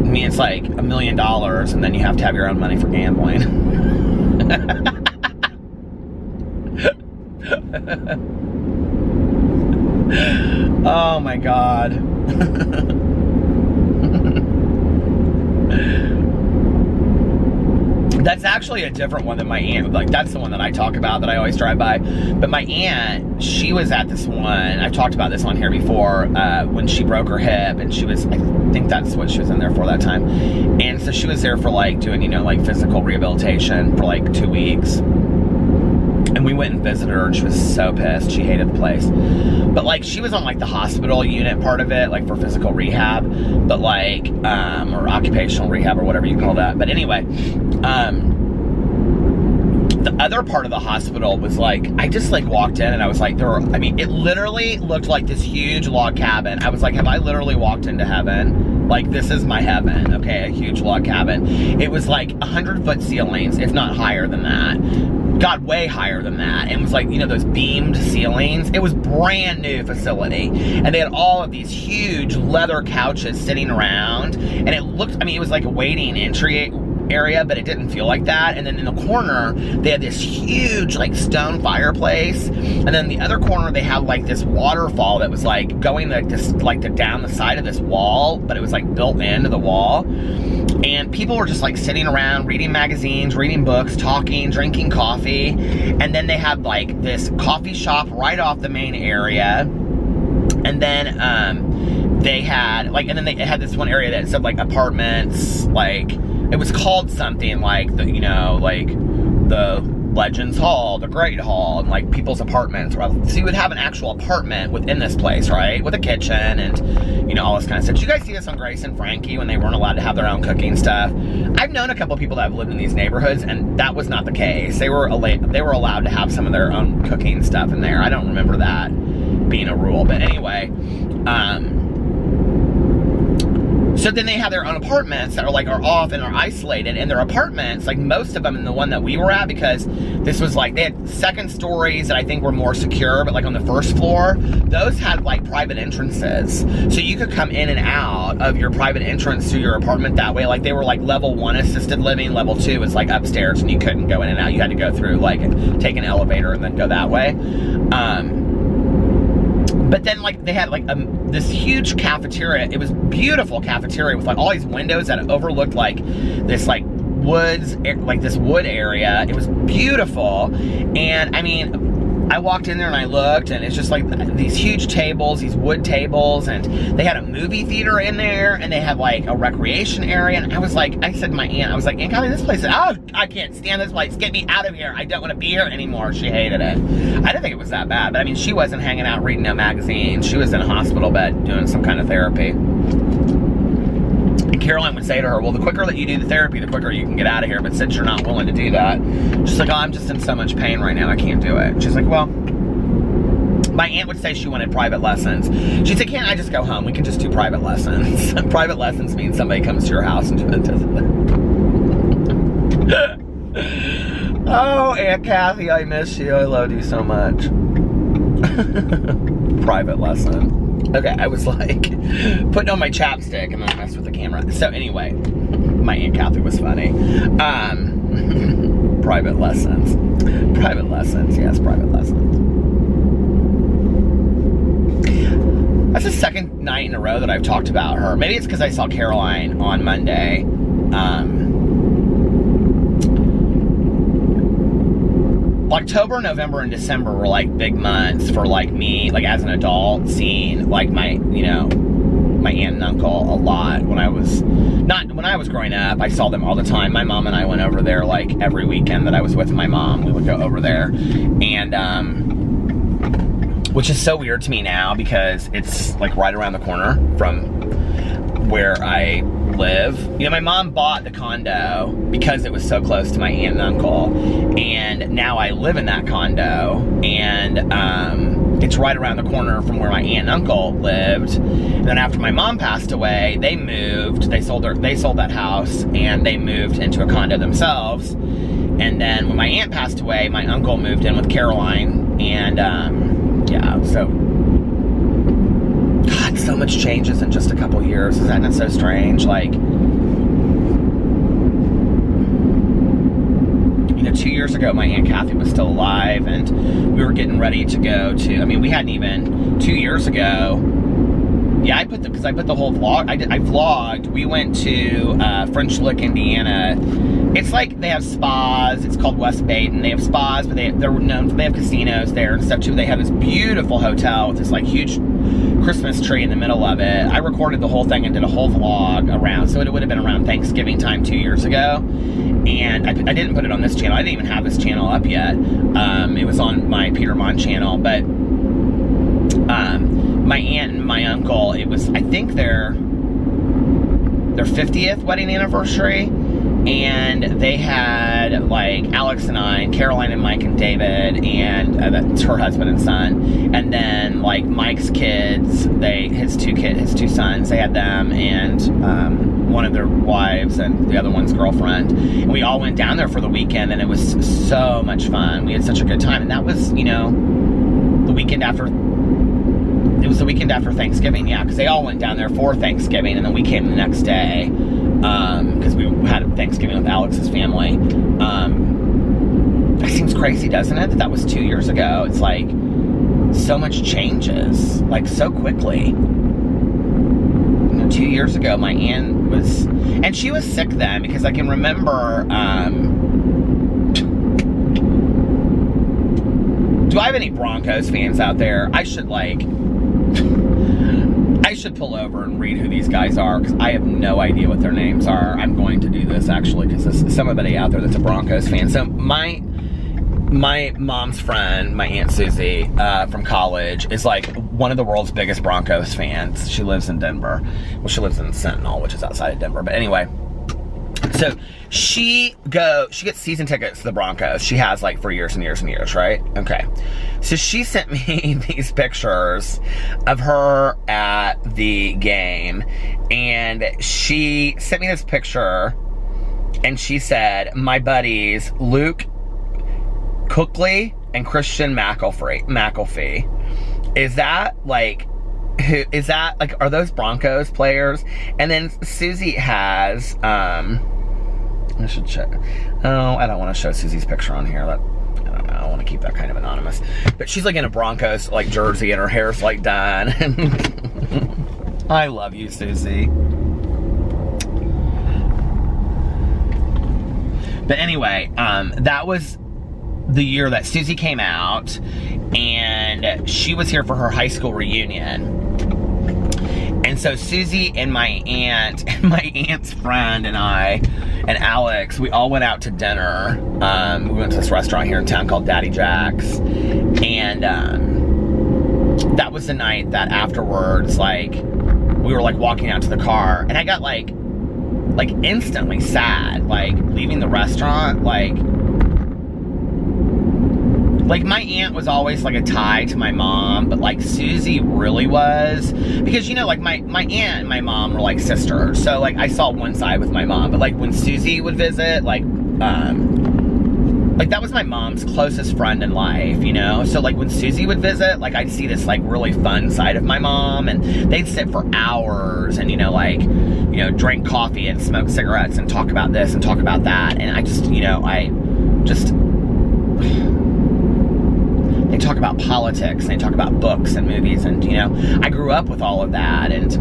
I mean, it's like $1 million, and then you have to have your own money for gambling. Oh my God. That's actually a different one than my aunt. Like, that's the one that I talk about, that I always drive by. But my aunt, she was at this one. I've talked about this on here before, when she broke her hip, and she was, I think that's what she was in there for that time. And so she was there for like doing, you know, like physical rehabilitation for like 2 weeks. And And we went and visited her, and she was so pissed. She hated the place. But, like, she was on, like, the hospital unit part of it, like, for physical rehab. But, like, or occupational rehab or whatever you call that. But anyway, the other part of the hospital was, like, I just, like, walked in, and I was like, I mean, it literally looked like this huge log cabin. I was like, have I literally walked into heaven? Like, this is my heaven, okay? A huge log cabin. It was, like, 100-foot ceilings, if not higher than that. God, way higher than that. And it was like, you know, those beamed ceilings. It was brand new facility. And they had all of these huge leather couches sitting around. And it looked, I mean, it was like a waiting entry area, but it didn't feel like that. And then in the corner, they had this huge, like, stone fireplace. And then in the other corner, they had, like, this waterfall that was, like, going, like, this, like, down the side of this wall, but it was, like, built into the wall. And people were just, like, sitting around, reading magazines, reading books, talking, drinking coffee. And then they had, like, this coffee shop right off the main area. And then they had, like, and then they had this one area that said, like, apartments, like, it was called something like, the, you know, like, the Legends Hall, the Great Hall, and, like, people's apartments. So you would have an actual apartment within this place, right? With a kitchen and, you know, all this kind of stuff. Did you guys see this on Grace and Frankie when they weren't allowed to have their own cooking stuff? I've known a couple people that have lived in these neighborhoods, and that was not the case. They were allowed to have some of their own cooking stuff in there. I don't remember that being a rule, but anyway, so then they have their own apartments that are, like, are off and are isolated, and their apartments, like, most of them in the one that we were at, because this was, like, they had second stories that I think were more secure, but, like, on the first floor, those had, like, private entrances. So you could come in and out of your private entrance to your apartment that way. Like, they were, like, level 1 assisted living, level 2 was, like, upstairs, and you couldn't go in and out. You had to go through, like, take an elevator and then go that way. But then, like, they had, like, this huge cafeteria. It was beautiful cafeteria with, like, all these windows that overlooked, like, this, like, woods, like, this wood area. It was beautiful. And, I mean, I walked in there and I looked, and it's just, like, these huge tables, these wood tables, and they had a movie theater in there, and they had, like, a recreation area. And I was like, I said to my aunt, I was like, Aunt Callie, this place, oh, I can't stand this place. Get me out of here. I don't want to be here anymore. She hated it. I didn't think it was that bad, but I mean, she wasn't hanging out reading no magazine. She was in a hospital bed doing some kind of therapy. And Caroline would say to her, well, the quicker that you do the therapy, the quicker you can get out of here. But since you're not willing to do that, she's like, oh, I'm just in so much pain right now, I can't do it. She's like, well, my aunt would say she wanted private lessons. She'd say, can't I just go home? We can just do private lessons. Private lessons means somebody comes to your house and does it. Oh, Aunt Kathy, I miss you. I love you so much. Private lesson. Okay, I was like putting on my chapstick and then I messed with the camera. So anyway, my Aunt Kathy was funny. Private lessons. Private lessons, yes, private lessons. That's the second night in a row that I've talked about her. Maybe it's because I saw Caroline on Monday. October, November, and December were, like, big months for, like, me, like, as an adult, seeing, like, my, you know, my aunt and uncle a lot. When I was growing up, I saw them all the time. My mom and I went over there, like, every weekend that I was with my mom. We would go over there, and, which is so weird to me now because it's, like, right around the corner from where I live. You know, my mom bought the condo because it was so close to my aunt and uncle, and now I live in that condo, and it's right around the corner from where my aunt and uncle lived. And then after my mom passed away, they moved. They sold that house, and they moved into a condo themselves. And then when my aunt passed away, my uncle moved in with Caroline, and yeah, so God, so much changes in just a couple years. Isn't that so strange? Like, you know, 2 years ago, my Aunt Kathy was still alive, and we were getting ready to go to, I mean, we hadn't even, 2 years ago, Yeah, I put the whole vlog. I vlogged. We went to French Lick, Indiana. It's like they have spas. It's called West Baden. They have spas, but they're known. They have casinos there and stuff too. They have this beautiful hotel with this like huge Christmas tree in the middle of it. I recorded the whole thing and did a whole vlog around. So it would have been around Thanksgiving time 2 years ago. And I didn't put it on this channel. I didn't even have this channel up yet. It was on my Peter Monn channel, but my aunt and my uncle, it was, I think their 50th wedding anniversary, and they had like Alex and I, and Caroline and Mike and David, and that's her husband and son, and then like Mike's kids, his two sons, they had them, and one of their wives and the other one's girlfriend, and we all went down there for the weekend, and it was so much fun. We had such a good time, and that was, you know, the weekend after. It was the weekend after Thanksgiving, yeah, because they all went down there for Thanksgiving, and then we came the next day, because we had Thanksgiving with Alex's family. That seems crazy, doesn't it? That was 2 years ago. It's like, so much changes, like, so quickly. You know, 2 years ago, my aunt was, and she was sick then, because I can remember, do I have any Broncos fans out there? I should pull over and read who these guys are, because I have no idea what their names are. I'm going to do this, actually, because there's somebody out there that's a Broncos fan. So my mom's friend, my Aunt Susie, from college, is like one of the world's biggest Broncos fans. She lives in Denver. Well, she lives in Sentinel, which is outside of Denver. But anyway, so she gets season tickets to the Broncos. She has, like, for years and years and years, right? Okay. So she sent me these pictures of her at the game, and she sent me this picture, and she said, my buddies Luke Cookley and Christian McElfee. Is that, like, who is that? Like, are those Broncos players? And then Susie has, I should check. Oh, I don't want to show Susie's picture on here. I don't know. I want to keep that kind of anonymous. But she's like in a Broncos like jersey, and her hair's like done. I love you, Susie. But anyway, that was the year that Susie came out, and she was here for her high school reunion. And so Susie and my aunt, and my aunt's friend, and I, and Alex, we all went out to dinner. We went to this restaurant here in town called Daddy Jack's. And that was the night that afterwards, like, we were like walking out to the car, and I got like instantly sad, like leaving the restaurant, like my aunt was always like a tie to my mom, but like Susie really was, because, you know, like my aunt and my mom were like sisters, so like I saw one side with my mom, but like when Susie would visit, like that was my mom's closest friend in life, you know, so like when Susie would visit, like I'd see this like really fun side of my mom, and they'd sit for hours and, you know, like, you know, drink coffee and smoke cigarettes and talk about this and talk about that, and I just, you know, they talk about politics, and they talk about books and movies, and, you know, I grew up with all of that, and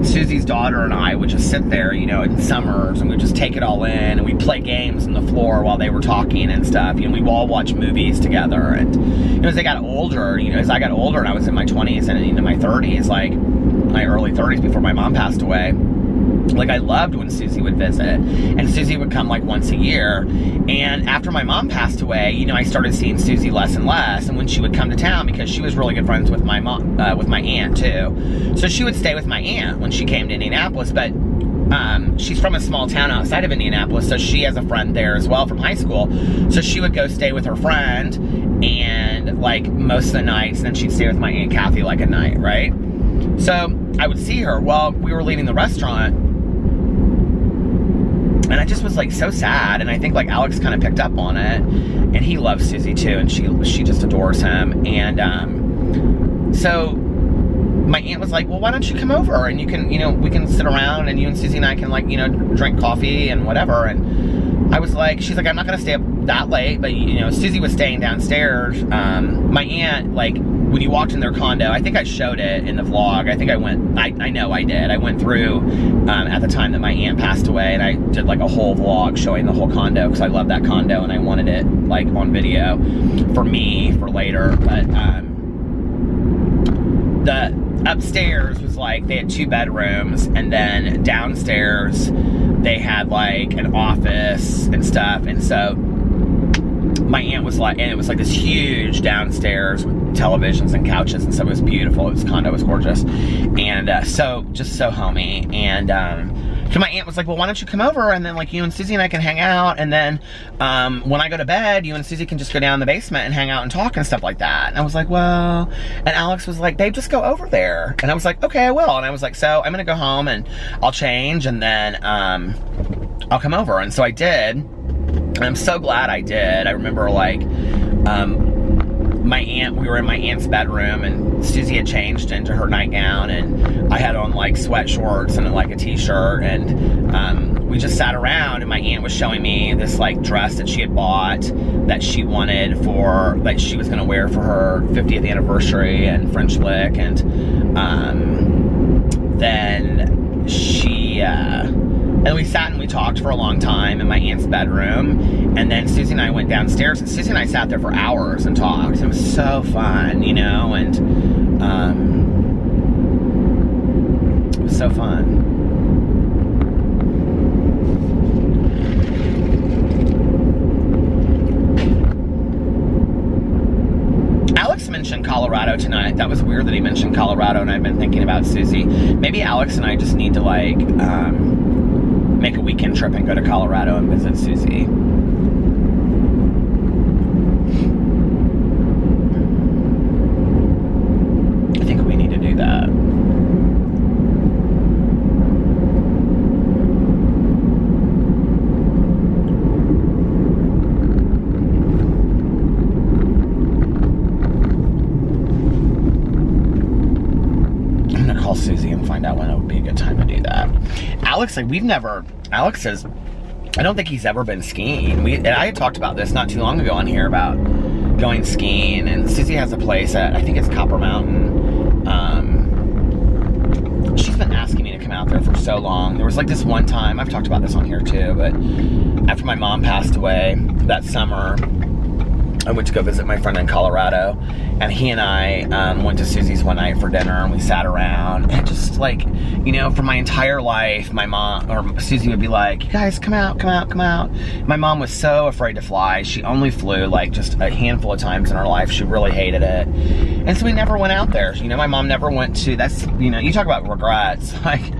Susie's daughter and I would just sit there, you know, in summers, and we'd just take it all in, and we'd play games on the floor while they were talking and stuff, you know, we'd all watch movies together, and, you know, as they got older, you know, as I got older and I was in my 20s and into my 30s, like, my early 30s before my mom passed away, like, I loved when Susie would visit, and Susie would come like once a year, and after my mom passed away, you know, I started seeing Susie less and less, and when she would come to town, because she was really good friends with my mom, with my aunt too, so she would stay with my aunt when she came to Indianapolis, but she's from a small town outside of Indianapolis, so she has a friend there as well from high school, so she would go stay with her friend, and like most of the nights, and then she'd stay with my Aunt Kathy like a night, right? So I would see her. Well, we were leaving the restaurant, and I just was like so sad, and I think like Alex kind of picked up on it, and he loves Susie too, and she just adores him, and so my aunt was like, well, why don't you come over, and you can, you know, we can sit around, and you and Susie and I can, like, you know, drink coffee and whatever, and I was like, she's like, I'm not gonna stay up that late, but, you know, Susie was staying downstairs. My aunt, like, when you walked in their condo, I think I showed it in the vlog. I think I went, I know I did. I went through at the time that my aunt passed away, and I did like a whole vlog showing the whole condo because I love that condo and I wanted it like on video for me for later. But the upstairs was like, they had 2 bedrooms, and then downstairs they had like an office and stuff. And so my aunt was like, and it was like this huge downstairs with televisions and couches, and so it was beautiful. This condo was gorgeous, and just so homey. And so my aunt was like, well, why don't you come over, and then like you and Susie and I can hang out, and then when I go to bed, you and Susie can just go down in the basement and hang out and talk and stuff like that. And I was like, well, and Alex was like, babe, just go over there. And I was like, okay, I will. And I was like, so I'm gonna go home and I'll change, and then I'll come over. And so I did. And I'm so glad I did. I remember like, we were in my aunt's bedroom, and Susie had changed into her nightgown, and I had on like sweat shorts and like a t-shirt, and we just sat around, and my aunt was showing me this like dress that she had bought that she wanted for, like she was gonna wear for her 50th anniversary and French lick, and then she, and we sat and we talked for a long time in my aunt's bedroom, and then Susie and I went downstairs, and Susie and I sat there for hours and talked. It was so fun, you know, and it was so fun. Alex mentioned Colorado tonight. That was weird that he mentioned Colorado, and I've been thinking about Susie. Maybe Alex and I just need to like, make a weekend trip and go to Colorado and visit Susie. I think we need to do that. I'm gonna call Susie and find out when it would be a good time to do that. Alex, like Alex says, I don't think he's ever been skiing. And I had talked about this not too long ago on here about going skiing, and Susie has a place at, I think it's Copper Mountain. She's been asking me to come out there for so long. There was like this one time, I've talked about this on here too, but after my mom passed away that summer, I went to go visit my friend in Colorado, and he and I went to Susie's one night for dinner, and we sat around, and just like, you know, for my entire life, my mom, or Susie would be like, you guys come out, come out, come out. My mom was so afraid to fly. She only flew like just a handful of times in her life. She really hated it. And so we never went out there. You know, my mom never went to, that's, you know, you talk about regrets. Like,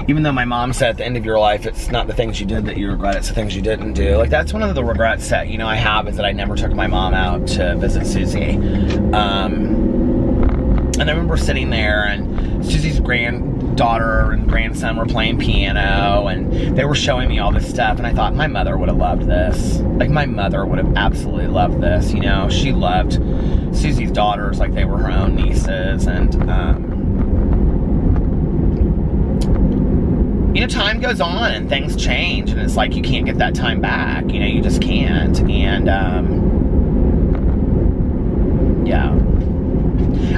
even though my mom said at the end of your life, it's not the things you did that you regret, it's the things you didn't do. Like, that's one of the regrets that, you know, I have, is that I never took my mom out to visit Susie. And I remember sitting there, and Susie's granddaughter and grandson were playing piano, and they were showing me all this stuff, and I thought, my mother would have loved this. Like, my mother would have absolutely loved this, you know? She loved Susie's daughters like they were her own nieces, and, you know, time goes on and things change, and it's like you can't get that time back. You know, you just can't. And, yeah.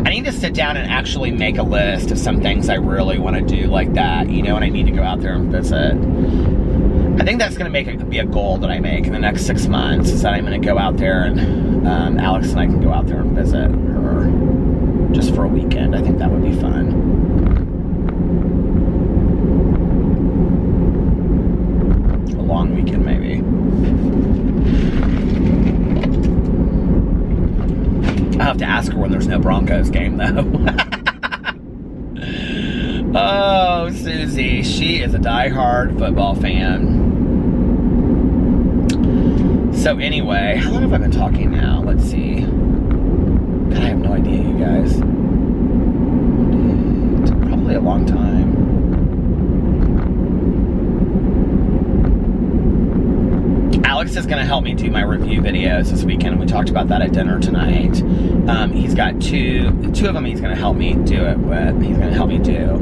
I need to sit down and actually make a list of some things I really want to do like that, you know, and I need to go out there and visit. I think that's going to be a goal that I make in the next 6 months, is that I'm going to go out there and Alex and I can go out there and visit her just for a weekend. I think that would be fun. Long weekend, maybe. I'll have to ask her when there's no Broncos game, though. Oh, Susie. She is a diehard football fan. So anyway, how long have I been talking now? Let's see. God, I have no idea, you guys. Probably a long time. Alex is going to help me do my review videos this weekend. We talked about that at dinner tonight. He's got two of them he's going to help me do it with. He's going to help me do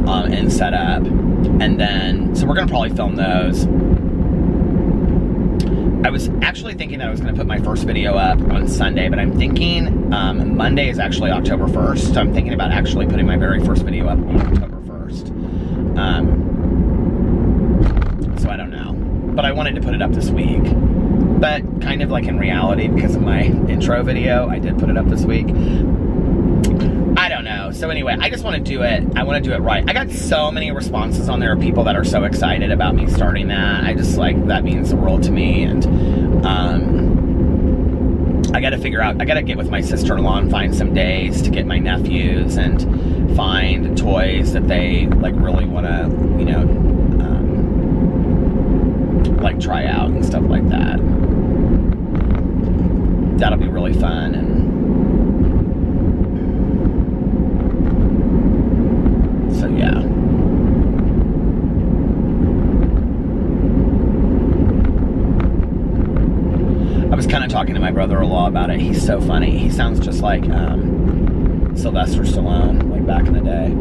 and set up. And then, so we're going to probably film those. I was actually thinking that I was going to put my first video up on Sunday, but I'm thinking Monday is actually October 1st, so I'm thinking about actually putting my very first video up on October 1st. So I don't know. But I wanted to put it up this week. But kind of like in reality, because of my intro video, I did put it up this week. I don't know. So anyway, I just want to do it. I want to do it right. I got so many responses on there of people that are so excited about me starting that. I just like, that means the world to me. And I got to figure out, I got to get with my sister-in-law and find some days to get my nephews and find toys that they like really want to, you know, like try out and stuff like that. That'll be really fun. And so yeah. I was kind of talking to my brother-in-law about it. He's so funny. He sounds just like Sylvester Stallone, like back in the day.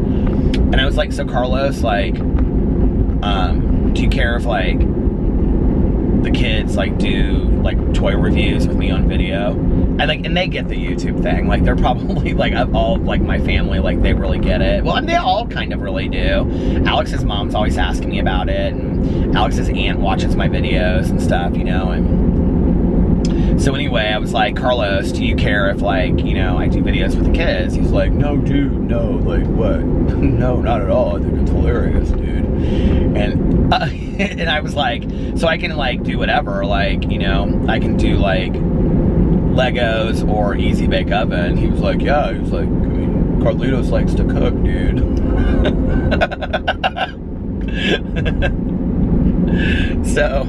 And I was like, so Carlos, like, do you care if like the kids like do like toy reviews with me on video? And like, and they get the YouTube thing. Like they're probably like, of all like my family, like they really get it. Well, and they all kind of really do. Alex's mom's always asking me about it, and Alex's aunt watches my videos and stuff, you know. And so anyway, I was like, Carlos, do you care if like, you know, I do videos with the kids? He's like, no, dude, no, like what? No, not at all. I think it's hilarious, dude. And and I was like, so I can like do whatever, like, you know, I can do like Legos or Easy Bake Oven. He was like, yeah. He was like, I mean, Carlitos likes to cook, dude. So,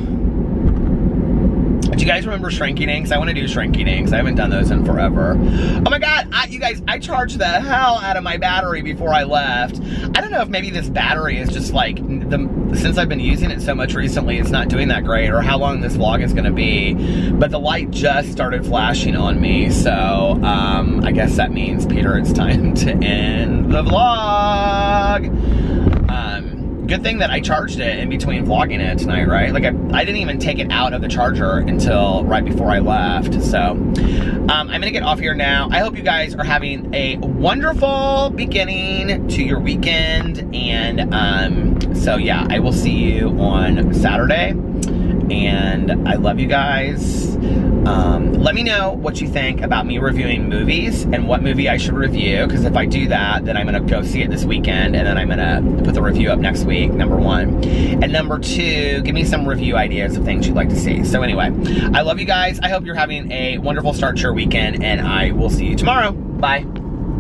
do you guys remember Shrinking Inks? I want to do Shrinking Inks. I haven't done those in forever. Oh my God, you guys, I charged the hell out of my battery before I left. I don't know if maybe this battery is just like, since I've been using it so much recently, it's not doing that great, or how long this vlog is going to be. But the light just started flashing on me, so I guess that means, Peter, it's time to end the vlog. Good thing that I charged it in between vlogging it tonight, right? Like I didn't even take it out of the charger until right before I left. So I'm gonna get off here now. I hope you guys are having a wonderful beginning to your weekend. And so yeah, I will see you on Saturday. And I love you guys. Let me know what you think about me reviewing movies and what movie I should review, because if I do that, then I'm gonna go see it this weekend, and then I'm gonna put the review up next week, number one. And number two, give me some review ideas of things you'd like to see. So anyway, I love you guys. I hope you're having a wonderful start to your weekend, and I will see you tomorrow. Bye.